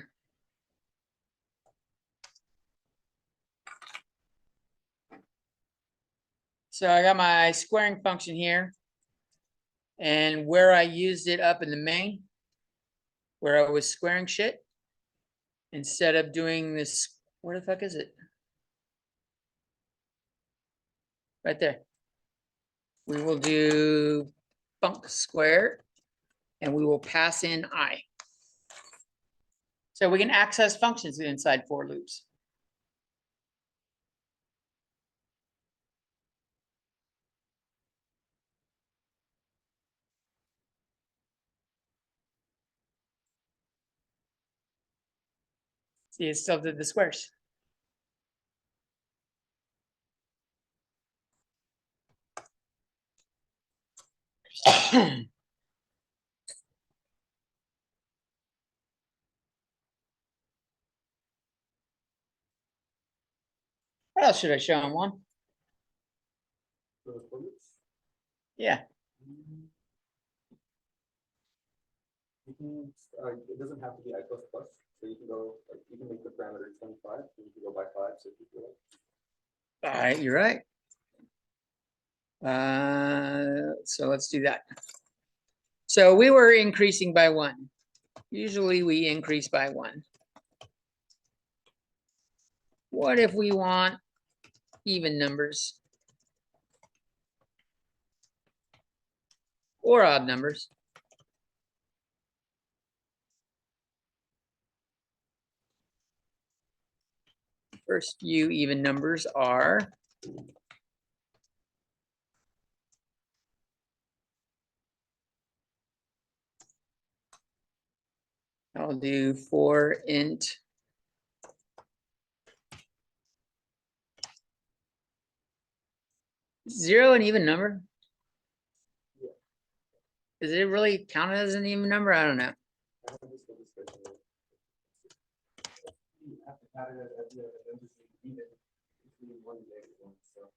[SPEAKER 1] So I got my squaring function here. And where I used it up in the main, where I was squaring shit, instead of doing this, where the fuck is it? Right there. We will do func square and we will pass in I. So we can access functions inside for loops. See, it still did the squares. What else should I show him one?
[SPEAKER 4] For the quotes.
[SPEAKER 1] Yeah,
[SPEAKER 2] You can, it doesn't have to be I plus plus, so you can go, like, you can make the parameter 25, and you can go by 5, so if you feel like.
[SPEAKER 1] all right, you're right. So let's do that. So we were increasing by 1. Usually we increase by 1. What if we want even numbers? Or odd numbers? First few even numbers are I'll do 4 int zero an even number. Is it really counted as an even number? I don't know.
[SPEAKER 2] I have this discussion with-
[SPEAKER 4] You have to add it at the end, just even between one and negative one, so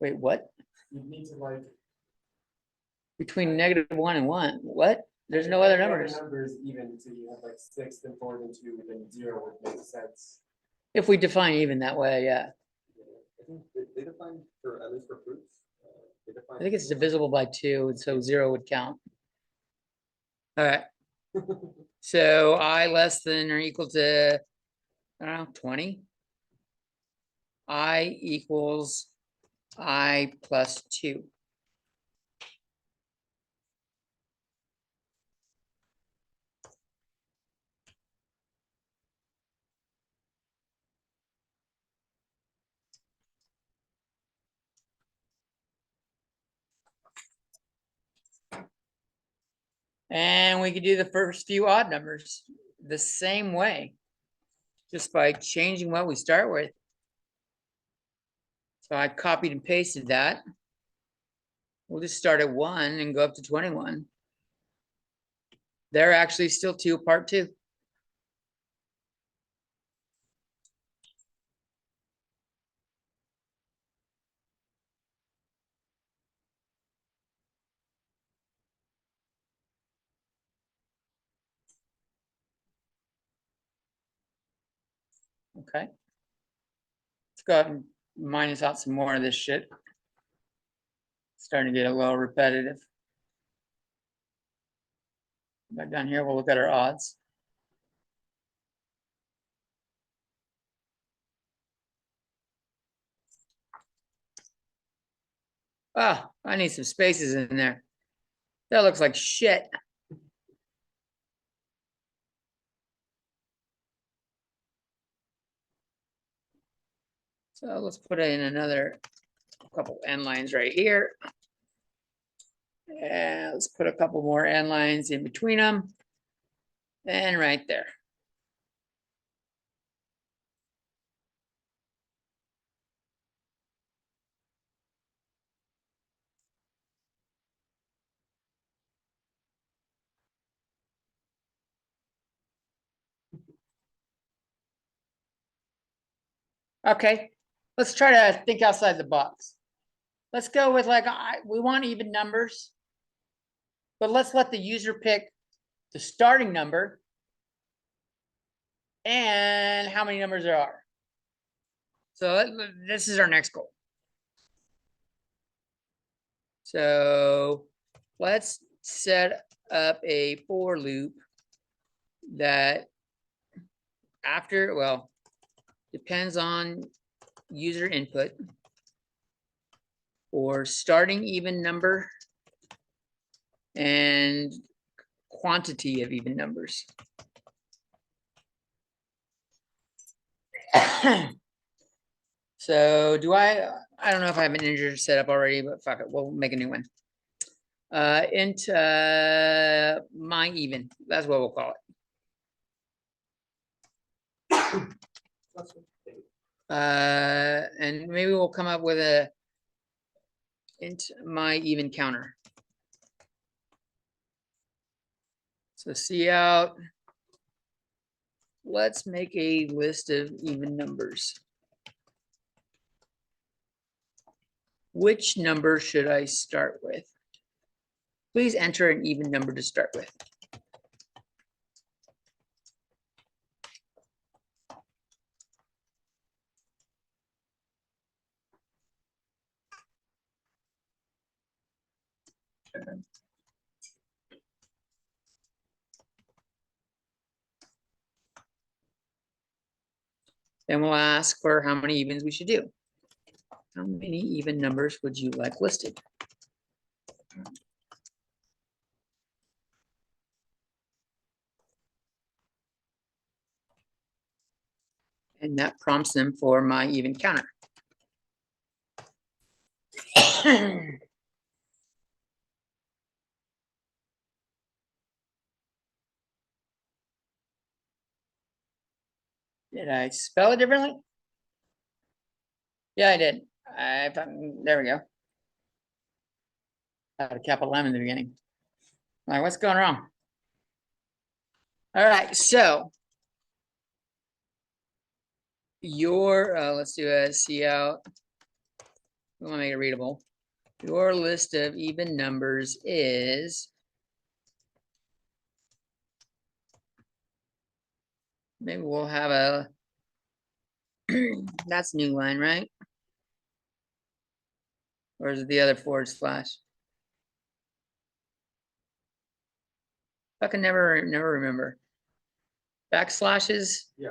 [SPEAKER 1] Wait, what?
[SPEAKER 4] you need to like.
[SPEAKER 1] Between -1 and 1? What? There's no other
[SPEAKER 4] add the
[SPEAKER 1] numbers.
[SPEAKER 4] Numbers even, so you have like 6, then 4, then 2, then 0 would make sense.
[SPEAKER 1] If we define even that way, yeah.
[SPEAKER 2] I think they define for, at least for fruits, they define.
[SPEAKER 1] I think it's divisible by 2, and so 0 would count. All right. So I less than or equal to, I don't know, 20. I equals I plus 2. And we could do the first few odd numbers the same way, just by changing what we start with. So I copied and pasted that. We'll just start at 1 and go up to 21. They're actually still 2 apart too. Okay. Let's go ahead and minus out some more of this shit. Starting to get a little repetitive. Back down here, we'll look at our odds. Ah, I need some spaces in there. That looks like shit. So let's put in another couple end lines right here. And let's put a couple more end lines in between them. And right there. Okay, let's try to think outside the box. Let's go with like, we want even numbers. But let's let the user pick the starting number and how many numbers there are. So this is our next goal. So let's set up a for loop that after, well, depends on user input or starting even number and quantity of even numbers. So do I don't know if I have an integer set up already, but fuck it, we'll make a new one. Int my even, that's what we'll call it. And maybe we'll come up with a int my even counter. So see out. Let's make a list of even numbers. Which number should I start with? Please enter an even number to start with. Then we'll ask for how many evens we should do. How many even numbers would you like listed? And that prompts them for my even counter. Did I spell it differently? Yeah, I did. There we go. I had a capital M in the beginning. All right, what's going wrong? All right, so your let's do a C out. We want to make it readable. Your list of even numbers is maybe we'll have a that's new line, right? Or is it the other forward slash? I can never remember. Backslashes.
[SPEAKER 2] Yeah.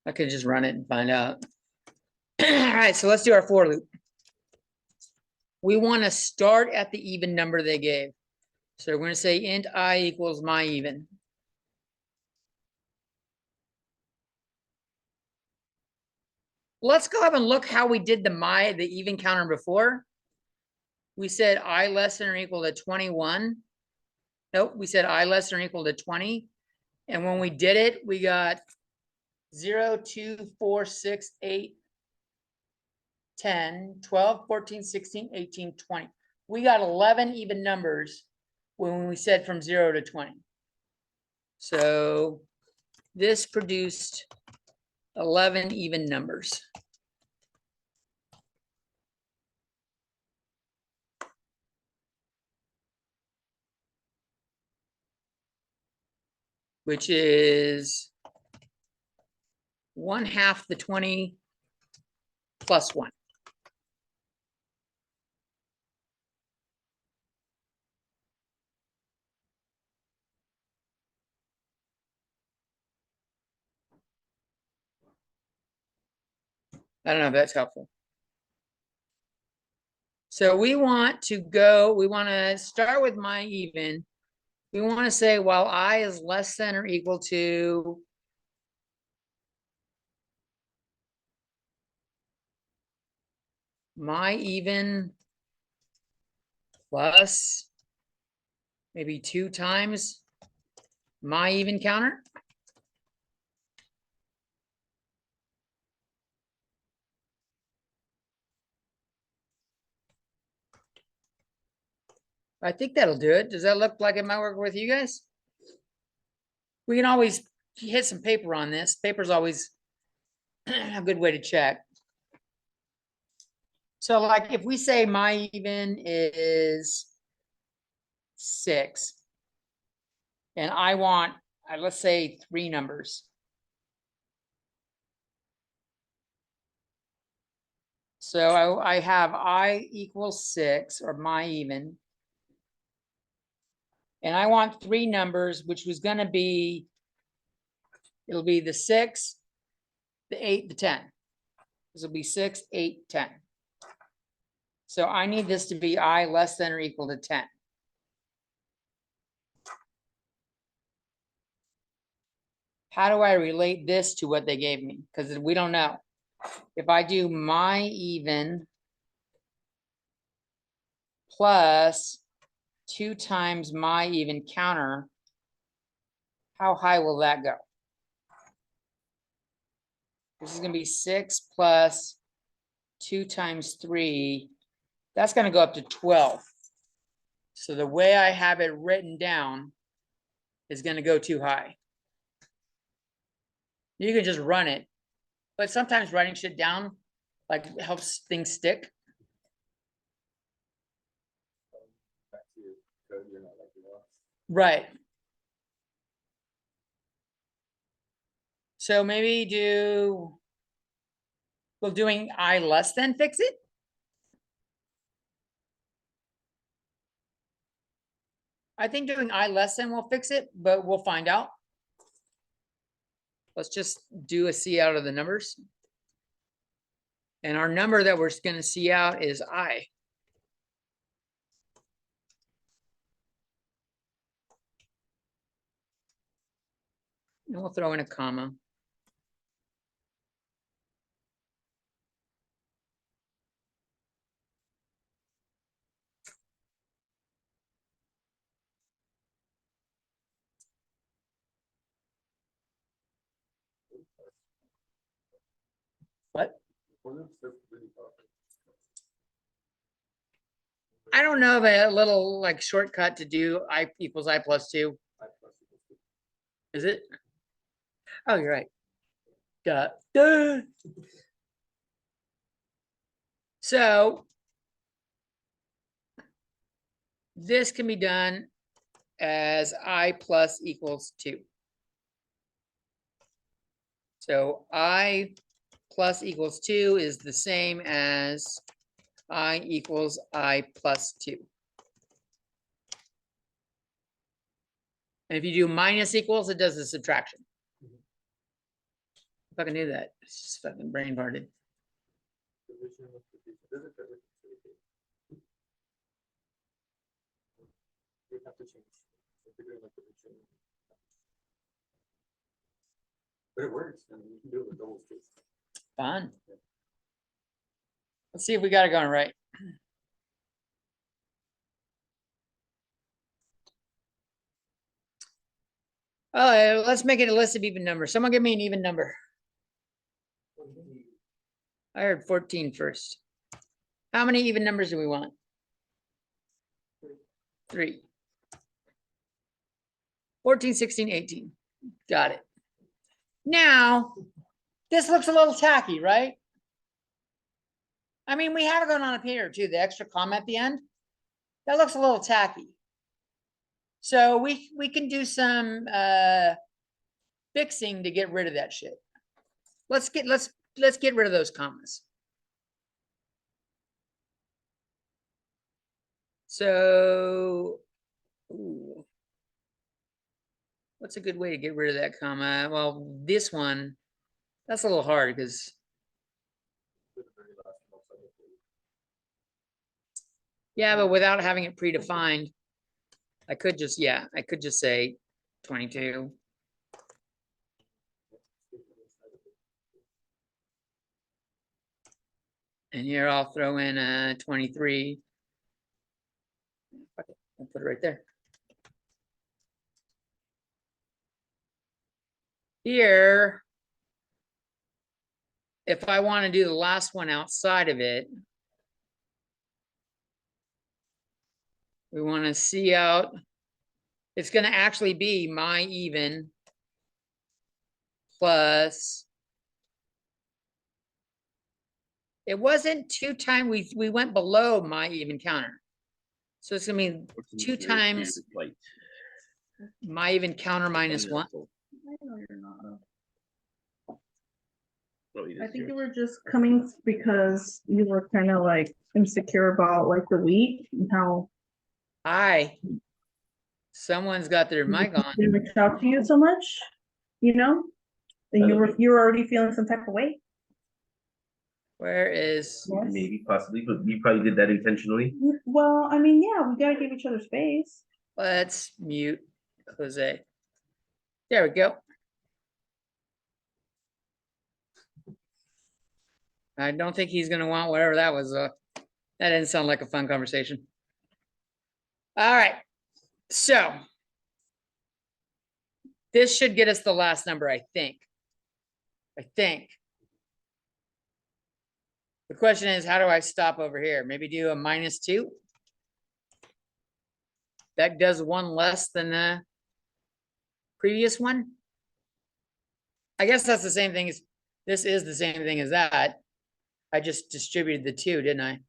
[SPEAKER 1] I could just run it and find out. All right, so let's do our for loop. We want to start at the even number they gave. So we're going to say int I equals my even. Let's go up and look how we did the even counter before. We said I less than or equal to 21. Nope, we said I less than or equal to 20. And when we did it, we got 0, 2, 4, 6, 8, 10, 12, 14, 16, 18, 20. We got 11 even numbers when we said from 0 to 20. So this produced 11 even numbers. Which is 1/2 the 20 plus 1. I don't know if that's helpful. So we want to start with my even. We want to say while I is less than or equal to my even plus maybe 2 times my even counter. I think that'll do it. Does that look like it might work with you guys? We can always hit some paper on this. Paper's always a good way to check. So like if we say my even is 6, and I want, let's say 3 numbers. So I have I equals 6, or my even. And I want 3 numbers, which was gonna be, it'll be the 6, the 8, the 10. This will be 6, 8, 10. So I need this to be I less than or equal to 10. How do I relate this to what they gave me? Because we don't know. If I do my even plus 2 times my even counter, how high will that go? This is gonna be 6 plus 2 times 3. That's gonna go up to 12. So the way I have it written down is gonna go too high. You can just run it, but sometimes writing shit down like helps things stick.
[SPEAKER 2] Back to your code, you're not like you are.
[SPEAKER 1] Right. So maybe will doing I less than fix it? I think doing I less than will fix it, but we'll find out. Let's just do a C out of the numbers. And our number that we're gonna see out is I. And we'll throw in a comma. What? I don't know of a little like shortcut to do I equals I plus 2. Is it? Oh, you're right. Duh. Duh. So this can be done as I plus equals 2. So I plus equals 2 is the same as I equals I plus 2. And if you do minus equals, it does the subtraction. If I can do that, it's just fucking brain farted.
[SPEAKER 2] But it works, and you can do it with double space.
[SPEAKER 1] Fun. Let's see if we got it going right. Oh, let's make it a list of even numbers. Someone give me an even number. I heard 14 first. How many even numbers do we want? 3. 14, 16, 18. Got it. Now, this looks a little tacky, right? I mean, we have it going on up here too, the extra comma at the end. That looks a little tacky. So we can do some fixing to get rid of that shit. Let's get rid of those commas. So, ooh, what's a good way to get rid of that comma? Well, this one, that's a little hard because yeah, but without having it predefined, I could just say 22. And here I'll throw in 23. I'll put it right there. Here, if I want to do the last one outside of it, we want to see out, it's going to actually be my even plus It wasn't 2 times, we went below my even counter. So it's gonna be 2 times my even counter minus 1.
[SPEAKER 6] I know you're not. I think you were just coming because you were kind of like insecure about like the week and how
[SPEAKER 1] Hi. Someone's got their mic on.
[SPEAKER 6] didn't reach out to you so much, you know? And you were already feeling some type of way.
[SPEAKER 1] Where is,
[SPEAKER 6] Yes.
[SPEAKER 7] Maybe, possibly, but you probably did that intentionally.
[SPEAKER 6] Well, I mean, yeah, we gotta give each other space.
[SPEAKER 1] let's mute Jose. There we go. I don't think he's gonna want whatever that was. That didn't sound like a fun conversation. All right, so this should get us the last number, I think. The question is, how do I stop over here? Maybe do a -2. That does 1 less than the previous one. I guess that's the same thing as, this is the same thing as that. I just distributed the 2, didn't I?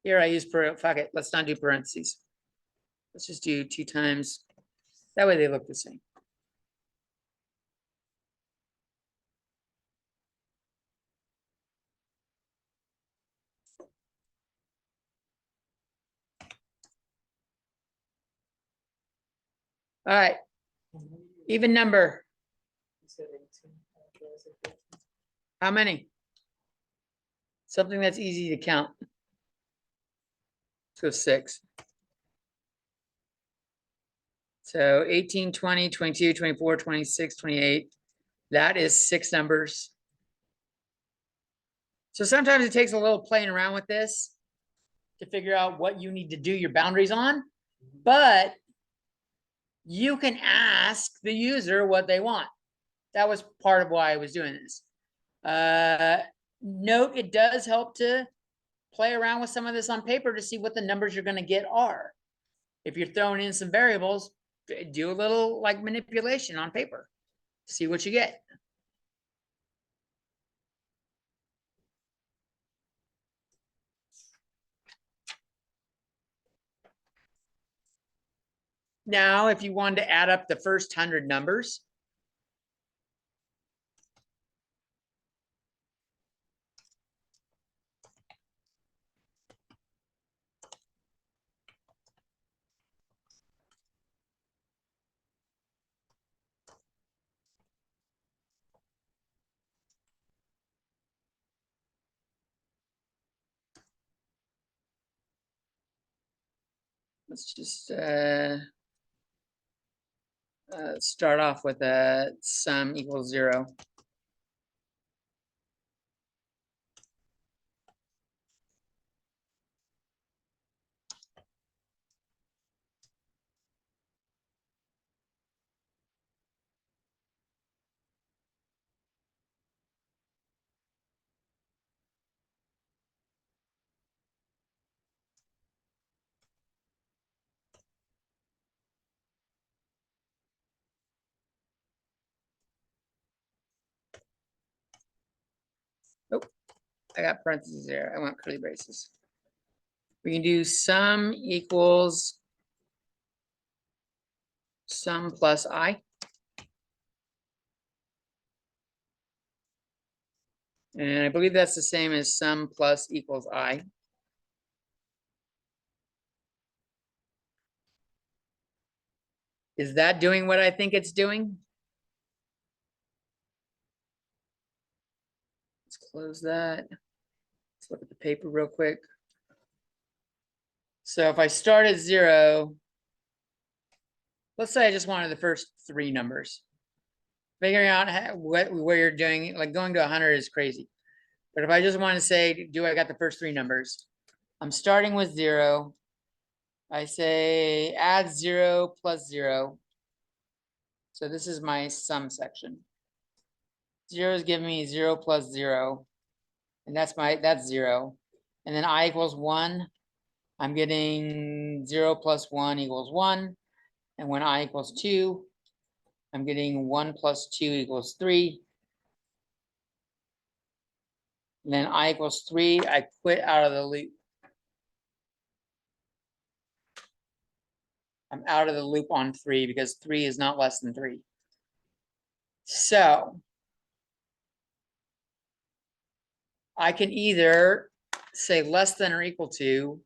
[SPEAKER 1] Here I use fuck it, let's not do parentheses. Let's just do 2 times. That way they look the same. All right, even number.
[SPEAKER 3] You said 18. Okay, I said 15.
[SPEAKER 1] How many? Something that's easy to count. Let's go 6. So 18, 20, 22, 24, 26, 28. That is 6 numbers. So sometimes it takes a little playing around with this to figure out what you need to do your boundaries on, but you can ask the user what they want. That was part of why I was doing this. Note, it does help to play around with some of this on paper to see what the numbers you're going to get are. If you're throwing in some variables, do a little like manipulation on paper, see what you get. Now, if you wanted to add up the first 100 numbers, let's just start off with a sum equals 0. Nope, I got parentheses there. I want curly braces. We can do sum equals sum plus I. And I believe that's the same as sum plus equals I. Is that doing what I think it's doing? Let's close that. Let's look at the paper real quick. So if I start at 0, let's say I just wanted the first 3 numbers. Figuring out where you're doing, like going to 100 is crazy. But if I just want to say, do I got the first 3 numbers? I'm starting with 0. I say add 0 plus 0. So this is my sum section. 0 is giving me 0 plus 0. And that's 0. And then I equals 1. I'm getting 0 plus 1 equals 1. And when I equals 2, I'm getting 1 plus 2 equals 3. And then I equals 3, I quit out of the loop. I'm out of the loop on 3 because 3 is not less than 3. So I can either say less than or equal to,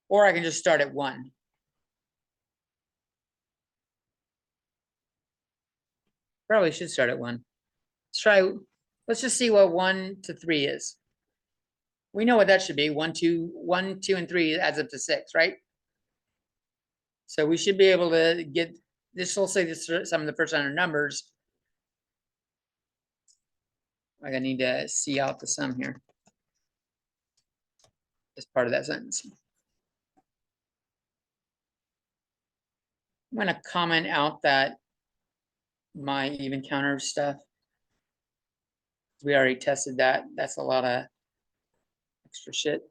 [SPEAKER 1] or I can just start at 1. Probably should start at 1. Let's just see what 1 to 3 is. We know what that should be. 1, 2, 1, 2, and 3 adds up to 6, right? So we should be able to get this. Will say this some of the first 100 numbers. Like I need to see out the sum here as part of that sentence. I'm going to comment out that my even counter stuff. We already tested that. That's a lot of extra shit.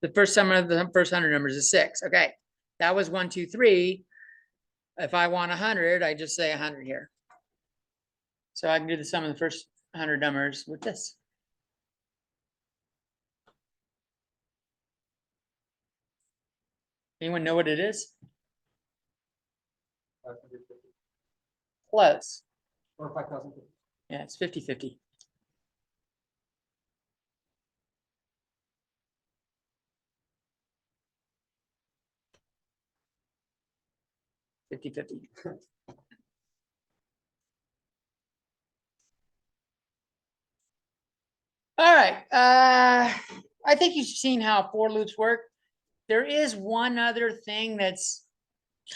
[SPEAKER 1] The first sum of the first 100 numbers is 6. Okay, that was 1, 2, 3. If I want 100, I just say 100 here. So I can do the sum of the first 100 numbers with this. Anyone know what it is?
[SPEAKER 4] 550.
[SPEAKER 1] Close.
[SPEAKER 4] Or 5,050.
[SPEAKER 1] Yeah, it's 50-50. All right. I think you've seen how for loops work. There is one other thing that's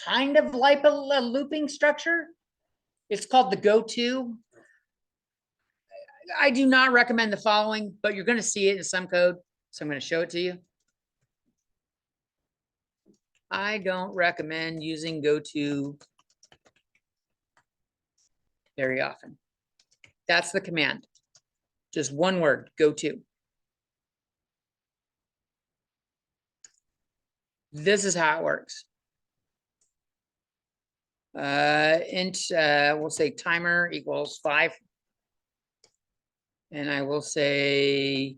[SPEAKER 1] kind of like a looping structure. It's called the go-to. I do not recommend the following, but you're going to see it in some code, so I'm going to show it to you. I don't recommend using go-to very often. That's the command. Just one word, go-to. This is how it works. We'll say timer equals 5. And I will say,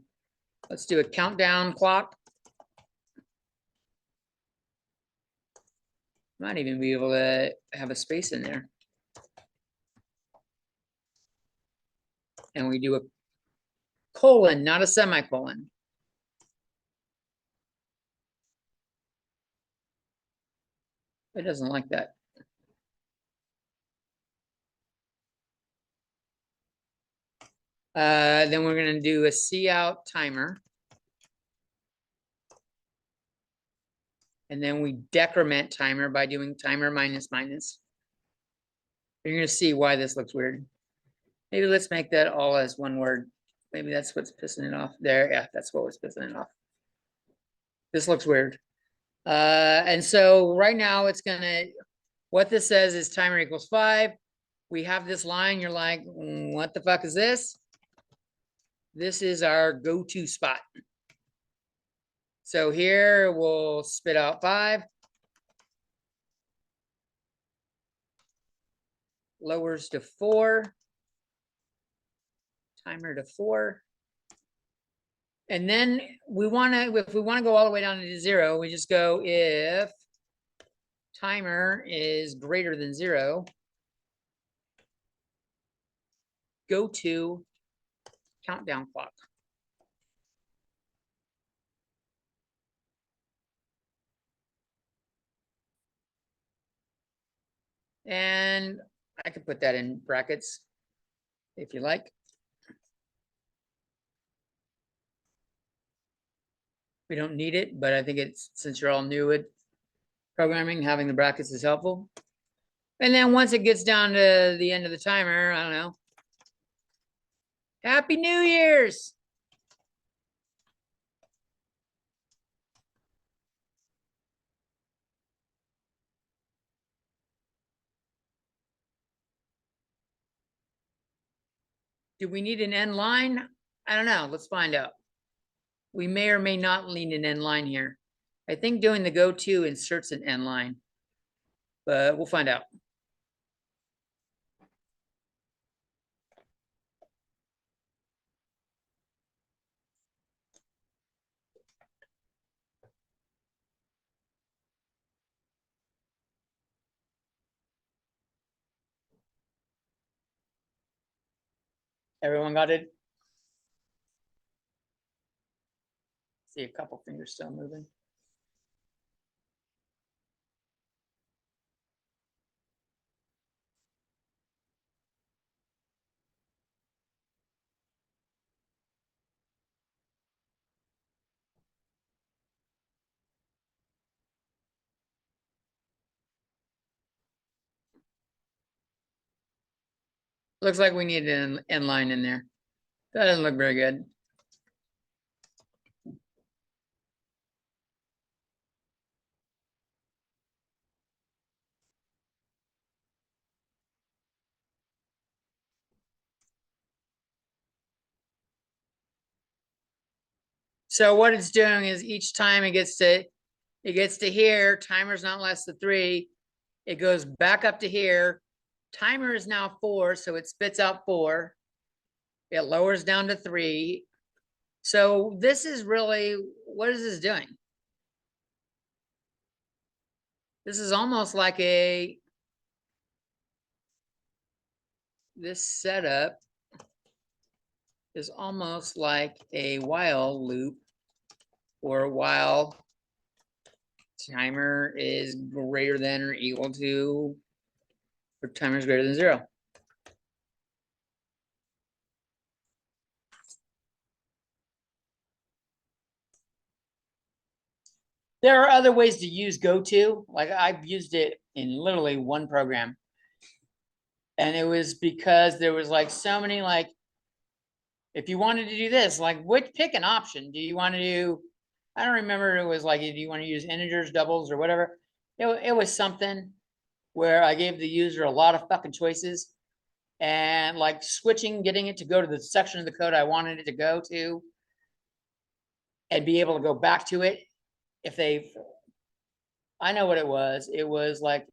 [SPEAKER 1] let's do a countdown clock. Might even be able to have a space in there. And we do a colon, not a semicolon. It doesn't like that. Then we're going to do a C out timer. And then we decrement timer by doing timer minus minus. You're going to see why this looks weird. Maybe let's make that all as one word. Maybe that's what's pissing it off there. Yeah, that's what was pissing it off. This looks weird. And so right now it's gonna, what this says is timer equals 5. We have this line, you're like, what the fuck is this? This is our go-to spot. So here we'll spit out 5. Lowers to 4. Timer to 4. And then we want to, if we want to go all the way down to 0, we just go if timer is greater than 0, go to countdown clock. And I could put that in brackets if you like. We don't need it, but I think it's, since you're all new at programming, having the brackets is helpful. And then once it gets down to the end of the timer, I don't know. Happy New Year's. Do we need an end line? I don't know. Let's find out. we may or may not lean an end line here. I think doing the go to inserts an end line, but we'll find out. Everyone got it? See a couple fingers still moving. Looks like we need an end line in there. That doesn't look very good. So what it's doing is each time it gets to here, timer's not less than 3. It goes back up to here. Timer is now 4, so it spits out 4. It lowers down to 3. So this is really, what is this doing? This is almost like this setup is almost like a while loop, or while timer is greater than or equal to, or timer is greater than 0. There are other ways to use goto. Like I've used it in literally one program. And it was because there was like so many, like, if you wanted to do this, like pick an option. Do you want to do, I don't remember, it was like, do you want to use integers, doubles, or whatever? It was something where I gave the user a lot of fucking choices, and like switching, getting it to go to the section of the code I wanted it to go to, and be able to go back to it. If I know what it was. It was like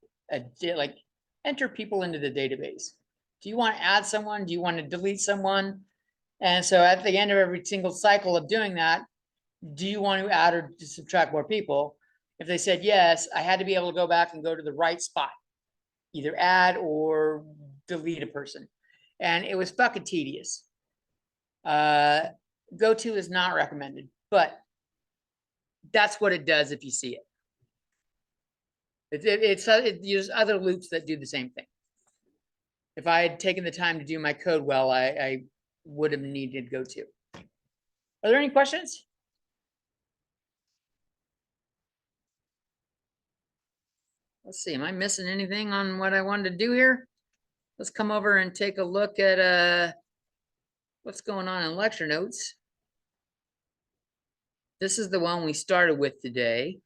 [SPEAKER 1] like enter people into the database. Do you want to add someone? Do you want to delete someone? And so at the end of every single cycle of doing that, do you want to add or subtract more people? If they said yes, I had to be able to go back and go to the right spot, either add or delete a person. And it was fucking tedious. Goto is not recommended, but that's what it does if you see it. It uses other loops that do the same thing. If I had taken the time to do my code well, I would have needed goto. Are there any questions? Let's see, am I missing anything on what I wanted to do here? Let's come over and take a look at what's going on in lecture notes. This is the one we started with today.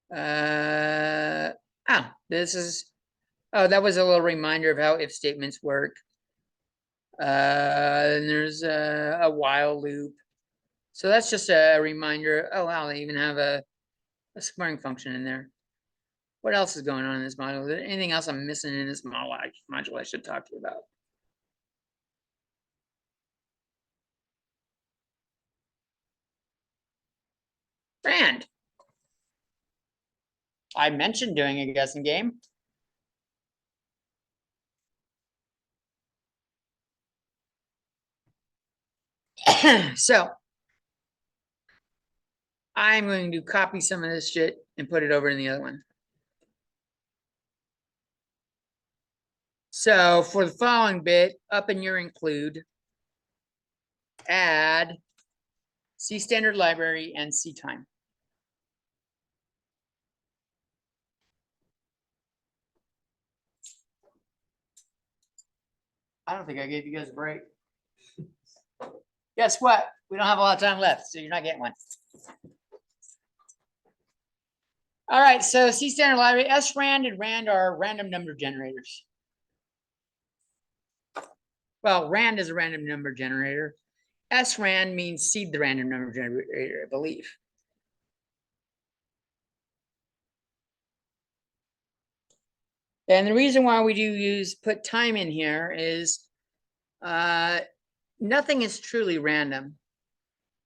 [SPEAKER 1] That was a little reminder of how if statements work. And there's a while loop. So that's just a reminder. Oh, wow, they even have a squaring function in there. What else is going on in this module? Is there anything else I'm missing in this module I should talk to you about? Rand. I mentioned doing a guessing game. So I'm going to copy some of this shit and put it over in the other one. So for the following bit, up in your include, add C standard library and C time. I don't think I gave you guys a break. Guess what? We don't have a lot of time left, so you're not getting one. All right, so C standard library, SRAND and RAND are random number generators. Well, rand is a random number generator. SRAND means seed the random number generator, I believe. And the reason why we do put time in here is nothing is truly random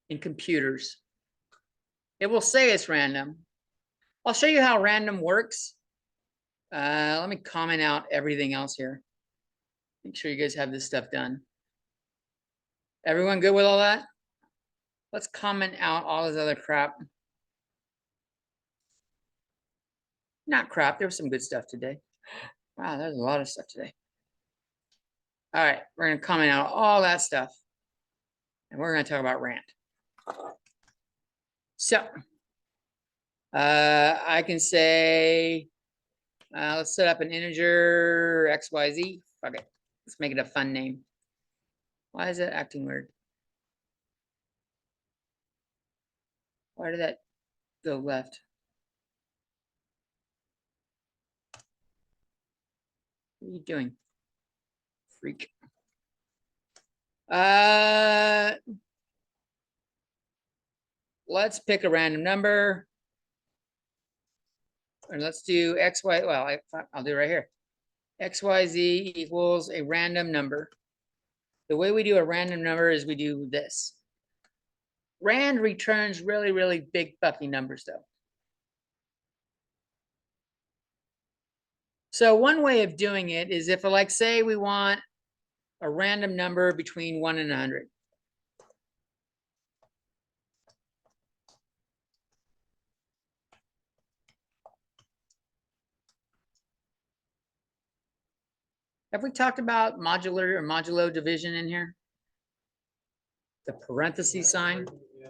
[SPEAKER 1] in computers. It will say it's random. I'll show you how random works. Let me comment out everything else here. Make sure you guys have this stuff done. Everyone good with all that? Let's comment out all this other crap. Not crap, there was some good stuff today. Wow, there's a lot of stuff today. All right, we're gonna comment out all that stuff. And we're gonna talk about rand. So, I can say, let's set up an integer XYZ. Fuck it, let's make it a fun name. Why is it acting weird? Why did that go left? What are you doing? Freak. Let's pick a random number. And let's do XY. Well, I'll do it right here. XYZ equals a random number. The way we do a random number is we do this. Rand returns really, really big fucking numbers though. So one way of doing it is if, like, say we want a random number between 1 and 100. Have we talked about modular or modulo division in here? The parenthesis sign.
[SPEAKER 4] Yeah.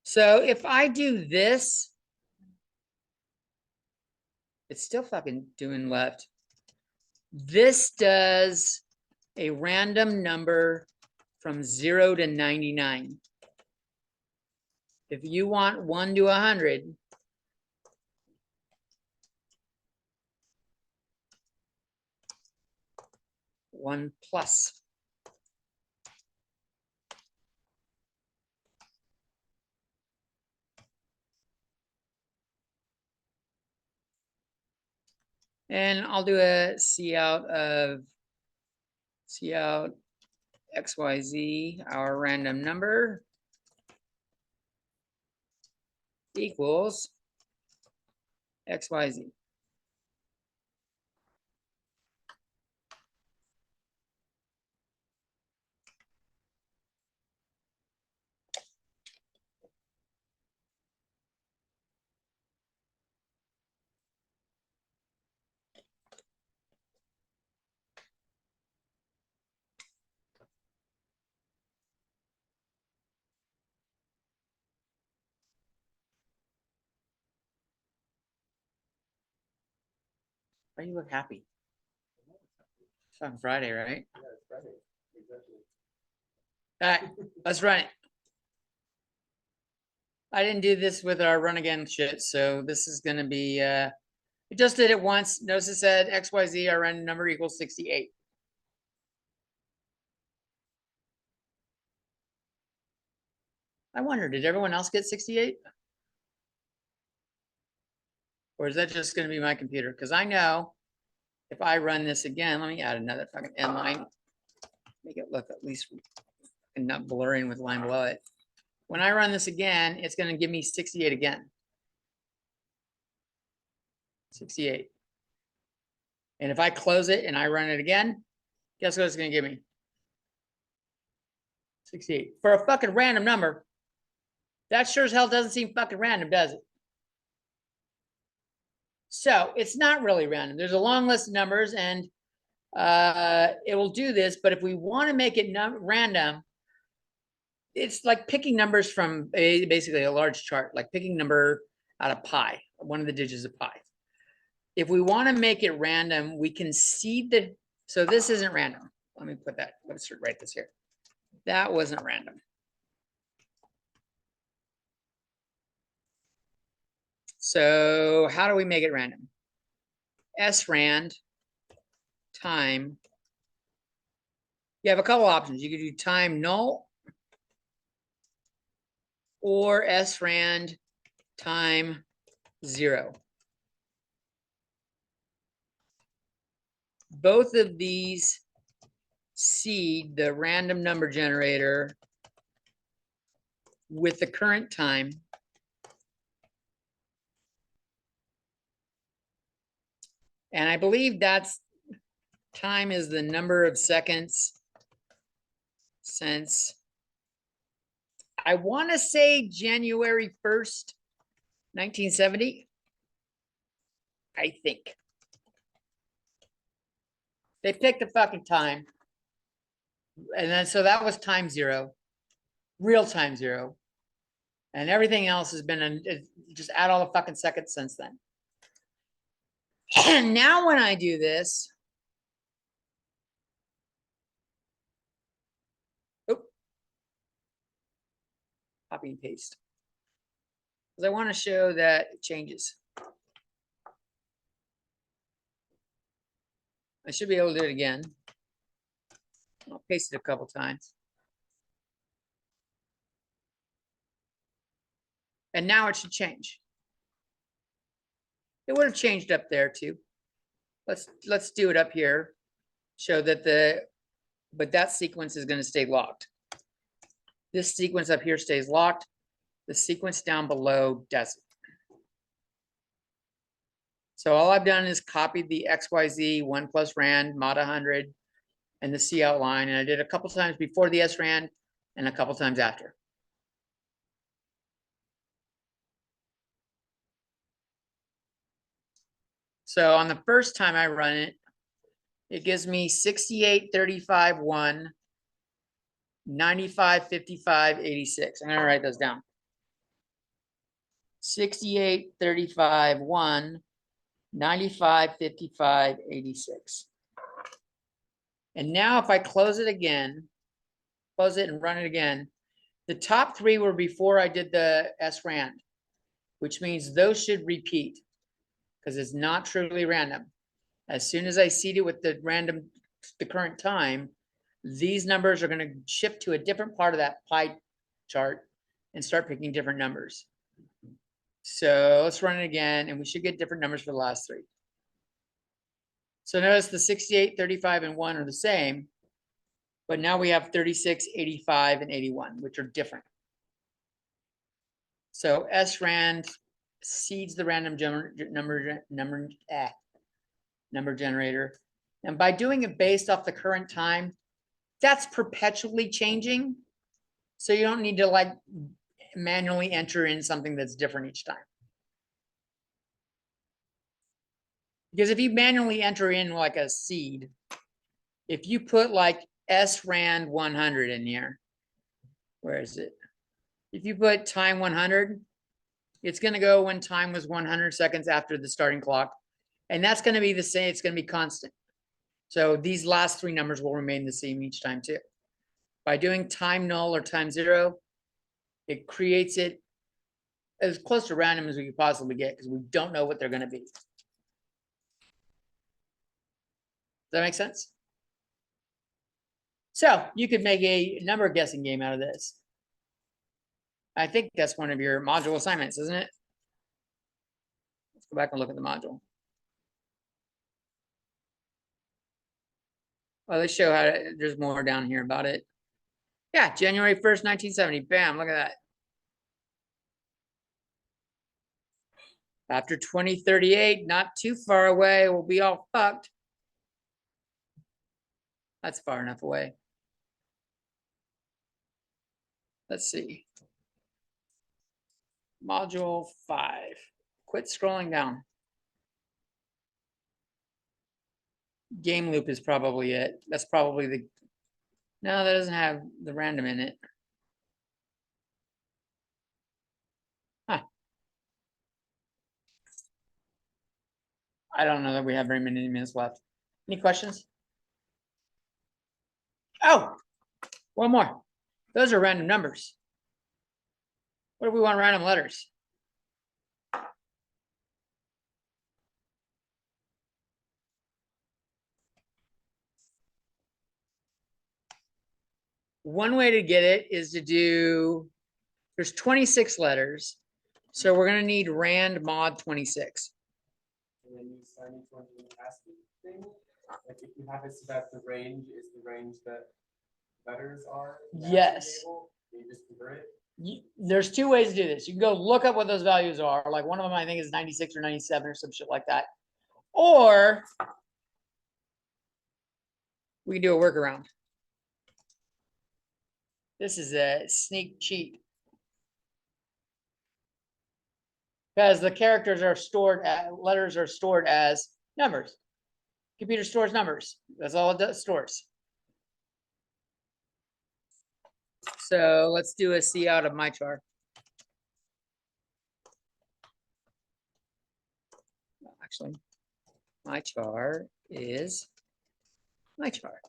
[SPEAKER 1] So if I do this, it's still fucking doing left. This does a random number from 0 to 99. If you want 1 to 100, one plus. And I'll do a cout XYZ, our random number equals XYZ. Why do you look happy? It's on Friday, right?
[SPEAKER 4] Yeah, it's Friday. Exactly.
[SPEAKER 1] All right, let's run it. I didn't do this with our run again shit, so this is gonna be, we just did it once. Notice it said XYZ, our random number equals 68. I wonder, did everyone else get 68? Or is that just gonna be my computer? Because I know if I run this again, let me add another fucking end line. Make it look at least and not blurring with the line below it. When I run this again, it's gonna give me 68 again. 68. And if I close it and I run it again, guess what it's gonna give me? 68. For a fucking random number, that sure as hell doesn't seem fucking random, does it? So it's not really random. There's a long list of numbers and it will do this, but if we want to make it random, it's like picking numbers from basically a large chart, like picking number out of pi, one of the digits of pi. If we want to make it random, we can seed the, so this isn't random. Let me put that, let's write this here. That wasn't random. So how do we make it random? SRAND time You have a couple options. You could do time null or srand time 0. Both of these seed the random number generator with the current time. And I believe that's time is the number of seconds since, I want to say January 1st, 1970. I think. They picked the fucking time. And then so that was time 0, real time 0. And everything else has been just add all the fucking seconds since then. And now when I do this, copy and paste. Because I want to show that it changes. I should be able to do it again. I'll paste it a couple times. And now it should change. It would have changed up there too. Let's do it up here. Show that but that sequence is going to stay locked. This sequence up here stays locked. The sequence down below doesn't. So all I've done is copied the XYZ 1 plus rand mod 100 and the C outline, and I did a couple times before the SRAND and a couple times after. So on the first time I run it, it gives me 68, 35, 1, 95, 55, 86. I'm gonna write those down. 68, 35, 1, 95, 55, 86. And now if I close it again, close it and run it again, the top 3 were before I did the SRAND, which means those should repeat because it's not truly random. As soon as I seed it with the current time, these numbers are going to shift to a different part of that pie chart and start picking different numbers. So let's run it again, and we should get different numbers for the last 3. So notice the 68, 35, and 1 are the same, but now we have 36, 85, and 81, which are different. So SRAND seeds the random number generator. And by doing it based off the current time, that's perpetually changing. So you don't need to like manually enter in something that's different each time. Because if you manually enter in like a seed, if you put like SRAND 100 in here, where is it? If you put time 100, it's going to go when time was 100 seconds after the starting clock. And that's going to be the same. It's going to be constant. So these last 3 numbers will remain the same each time too. By doing time null or time 0, it creates it as close to random as we could possibly get because we don't know what they're going to be. Does that make sense? So you could make a number guessing game out of this. I think that's one of your module assignments, isn't it? Let's go back and look at the module. Well, let's show how there's more down here about it. Yeah, January 1st, 1970. Bam, look at that. After 2038, not too far away, we'll be all fucked. That's far enough away. Let's see. Module 5. Quit scrolling down. Game loop is probably it. That's probably the... No, that doesn't have the random in it. Huh. I don't know that we have very many minutes left. Any questions? Oh, one more. Those are random numbers. What if we want random letters? One way to get it is to do, there's 26 letters. So we're gonna need rand mod 26.
[SPEAKER 4] And then you sign each one to an ASCII thing. Like if you have it so that the range is the range that letters are. in the ASCII
[SPEAKER 1] Yes.
[SPEAKER 4] table, You just convert it.
[SPEAKER 1] There's two ways to do this. You can go look up what those values are. Like one of them, I think is 96 or 97 or some shit like that. Or we can do a workaround. This is a sneak cheat. Because the characters are stored, letters are stored as numbers. Computer stores numbers. That's all it does, stores. So let's do a C out of my chart. Actually, my chart is my chart.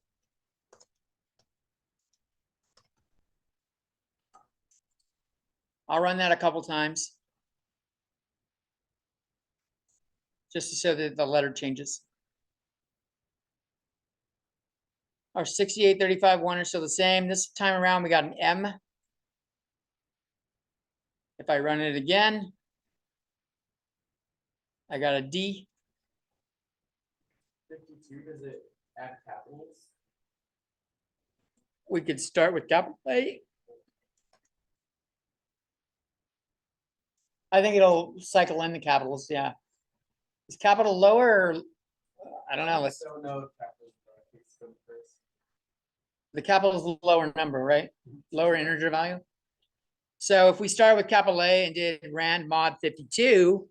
[SPEAKER 1] I'll run that a couple times. Just to show that the letter changes. Our 68, 35, 1 are still the same. This time around, we got an M. If I run it again, I got a D.
[SPEAKER 4] 52, does it add capitals?
[SPEAKER 1] We could start with capital A. I think it'll cycle in the capitals, yeah. Is capital lower or, I don't know, let's,
[SPEAKER 4] Don't know if capitals are, I think it's the first.
[SPEAKER 1] the capital is the lower number, right? Lower integer value. So if we start with capital A and did rand mod 52,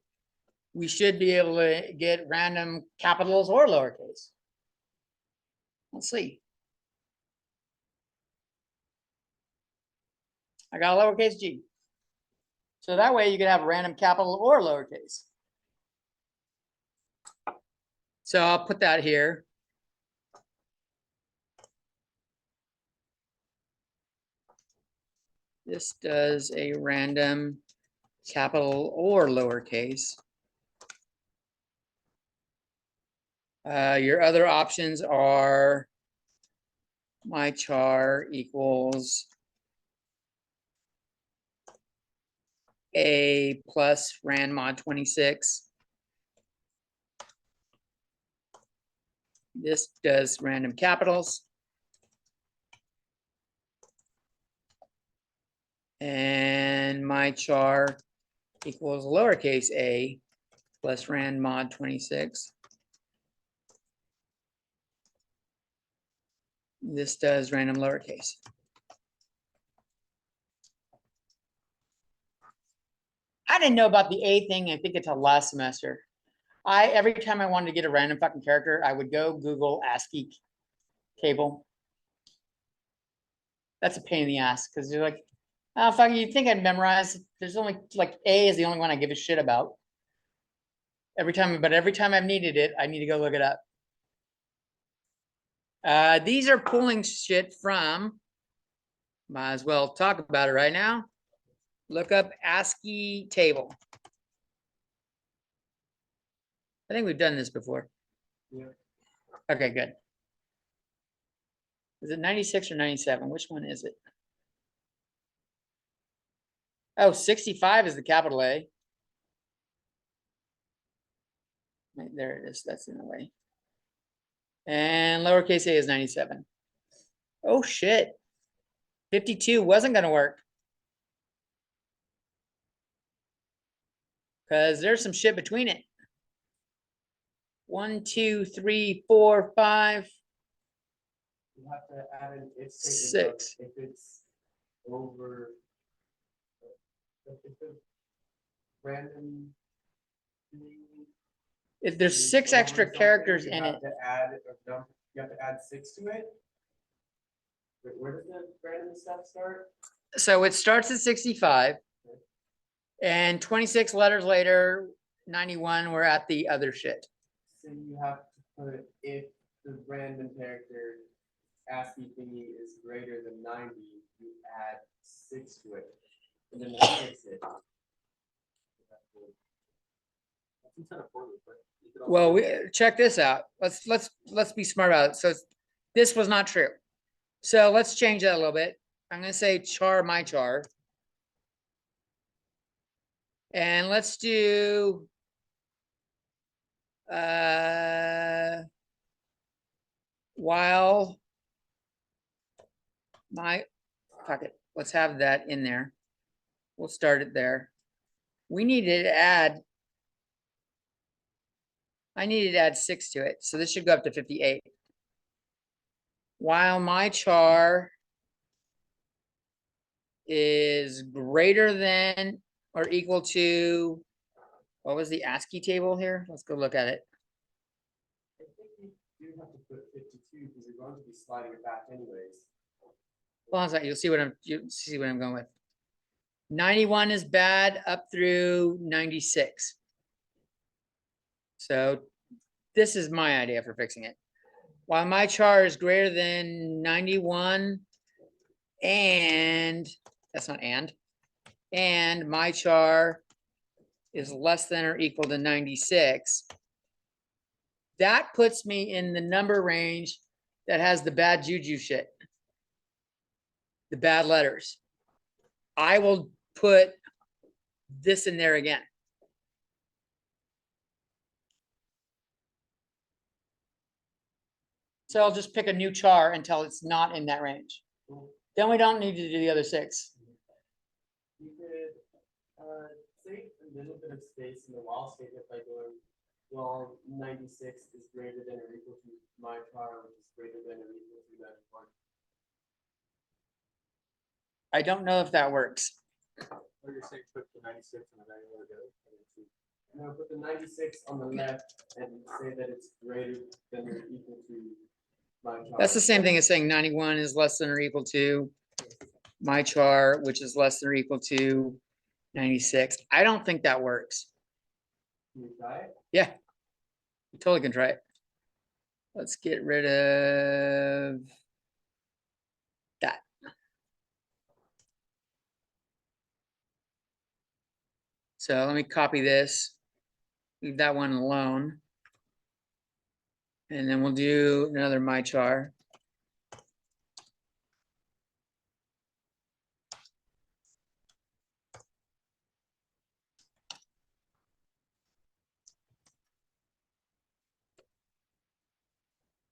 [SPEAKER 1] we should be able to get random capitals or lowercase. Let's see. I got a lowercase g. So that way you can have random capital or lowercase. So I'll put that here. This does a random capital or lowercase. Your other options are my char equals A plus rand mod 26. This does random capitals. And my char equals lowercase a plus rand mod 26. This does random lowercase. I didn't know about the A thing, I think until last semester. Every time I wanted to get a random fucking character, I would go Google ASCII table. That's a pain in the ass, because you're like, oh fuck, you think I'd memorize? There's only like A is the only one I give a shit about. Every time I've needed it, I need to go look it up. These are pulling shit from, might as well talk about it right now. Look up ASCII table. I think we've done this before.
[SPEAKER 4] Yeah.
[SPEAKER 1] Okay, good. Is it 96 or 97? Which one is it? Oh, 65 is the capital A. Right, there it is. That's in the way. And lowercase a is 97. Oh shit. 52 wasn't gonna work. Because there's some shit between it. 1, 2, 3, 4, 5.
[SPEAKER 4] You have to add an if statement of
[SPEAKER 1] 6.
[SPEAKER 4] if it's over. If it's random.
[SPEAKER 1] If there's
[SPEAKER 4] is
[SPEAKER 1] 6
[SPEAKER 4] over
[SPEAKER 1] extra
[SPEAKER 4] something,
[SPEAKER 1] characters
[SPEAKER 4] you
[SPEAKER 1] in
[SPEAKER 4] have
[SPEAKER 1] it,
[SPEAKER 4] to add a num- You have to add 6 to it. Where does the random stuff start?
[SPEAKER 1] so it starts at 65. And 26 letters later, 91, we're at the other shit.
[SPEAKER 4] So you have to put if the random character ASCII thingy is greater than 90, you add 6 to it. And then we'll fix it.
[SPEAKER 2] That's kind of poorly, but you could also
[SPEAKER 1] Well,
[SPEAKER 2] do-
[SPEAKER 1] check this out. Let's be smart about it. So this was not true. So let's change that a little bit. I'm gonna say char my char. And let's do while my pocket, let's have that in there. We'll start it there. We needed to add, I needed to add 6 to it, so this should go up to 58. While my char is greater than or equal to, what was the ASCII table here? Let's go look at it.
[SPEAKER 4] I think you do have to put 52 because you're going to be sliding it back anyways.
[SPEAKER 1] Hold on a second, you'll see what I'm going with. 91 is bad up through 96. So this is my idea for fixing it. While my char is greater than 91 and that's not and my char is less than or equal to 96. That puts me in the number range that has the bad juju shit. The bad letters. I will put this in there again. So I'll just pick a new char until it's not in that range. Then we don't need to do the other 6.
[SPEAKER 4] You could save a little bit of space in the while statement by going, well, 96 is greater than or equal to my char, which is greater than or equal to 91.
[SPEAKER 1] I don't know if that works.
[SPEAKER 2] Or you're saying put the 96 on the manual together.
[SPEAKER 4] No, put the 96 on the left and say that it's greater than or equal to my char.
[SPEAKER 1] That's the same thing as saying 91 is less than or equal to my char, which is less than or equal to 96. I don't think that works.
[SPEAKER 4] Can you try it?
[SPEAKER 1] Yeah, you totally can try it. Let's get rid of that. So let me copy this, leave that one alone. And then we'll do another my char.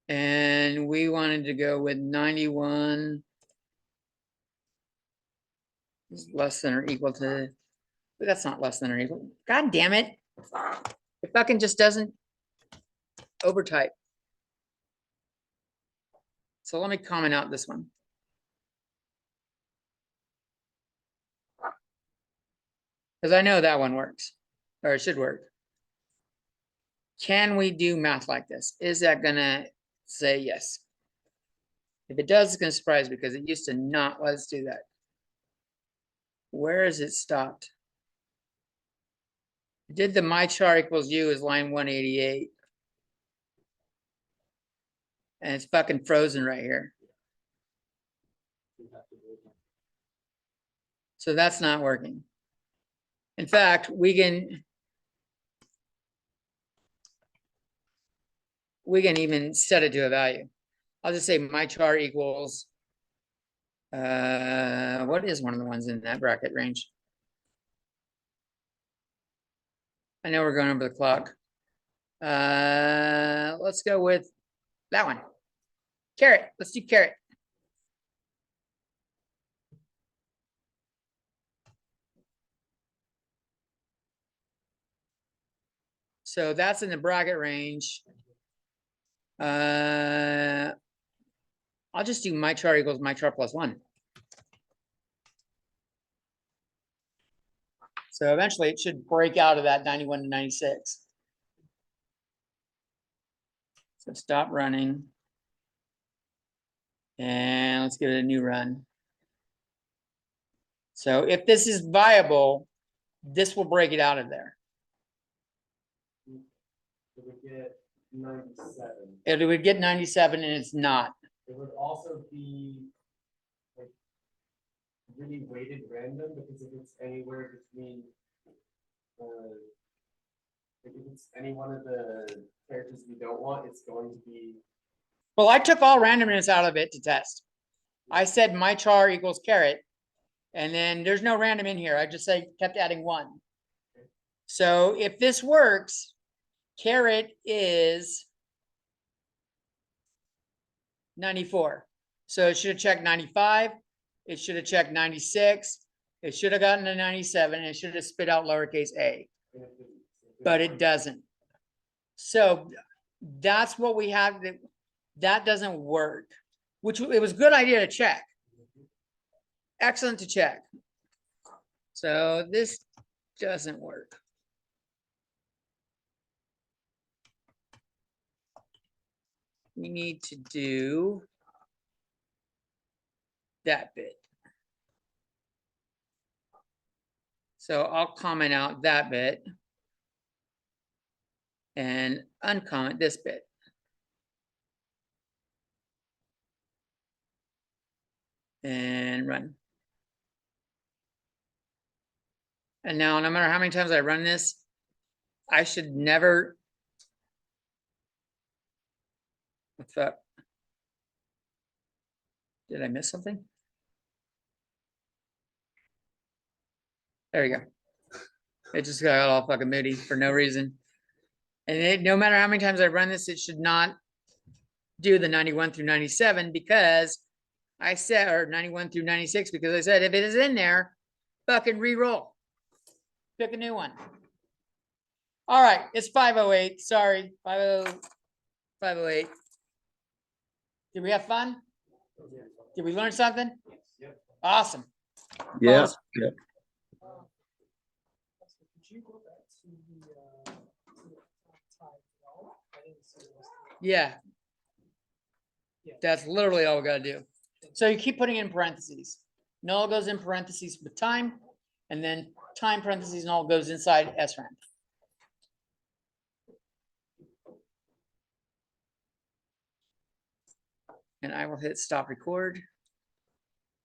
[SPEAKER 1] And we wanted to go with 91 is less than or equal to, but that's not less than or equal. God damn it. It fucking just doesn't overtype. So let me comment out this one. Because I know that one works, or it should work. Can we do math like this? Is that gonna say yes? If it does, it's gonna surprise me because it used to not let us do that. Where is it stopped? It did the my char equals u is line 188. And it's fucking frozen right here. So that's not working. In fact, we can even set it to a value. I'll just say my char equals, what is one of the ones in that bracket range? I know we're going over the clock. Let's go with that one. Caret, let's do caret. So that's in the bracket range. I'll just do my char equals my char plus 1. So eventually it should break out of that 91 to 96. So stop running. And let's give it a new run. So if this is viable, this will break it out of there.
[SPEAKER 4] It would get 97.
[SPEAKER 1] It would get 97 and it's not.
[SPEAKER 4] It would also be like really weighted random because if it's anywhere between if it's any one of the characters we don't want, it's going to be
[SPEAKER 1] Well, I took all randomness out of it to test. I said my char equals caret. And then there's no random in here. I just say kept adding 1. So if this works, caret is 94. So it should have checked 95. It should have checked 96. It should have gotten to 97. And it should have spit out lowercase a, but it doesn't. So that's what we have. That doesn't work, which it was a good idea to check. Excellent to check. So this doesn't work. We need to do that bit. So I'll comment out that bit and uncomment this bit. And run. And now, no matter how many times I run this, I should never. What's that? Did I miss something? There you go. It just got all fucking moody for no reason. And no matter how many times I run this, it should not do the 91 through 97 because I said, or 91 through 96, because I said, if it is in there, fucking re-roll. Pick a new one. All right, it's 5:08. Sorry, 5:08. Did we have fun? Did we learn something? Awesome.
[SPEAKER 7] Yeah.
[SPEAKER 1] Close.
[SPEAKER 7] Yeah.
[SPEAKER 3] Could you go back to the time? No, I didn't see the rest of it.
[SPEAKER 1] Yeah.
[SPEAKER 3] Yeah.
[SPEAKER 1] That's literally all we gotta do. So you keep putting in parentheses. Null goes in parentheses with time, and then time parentheses null goes inside srand. And I will hit stop record.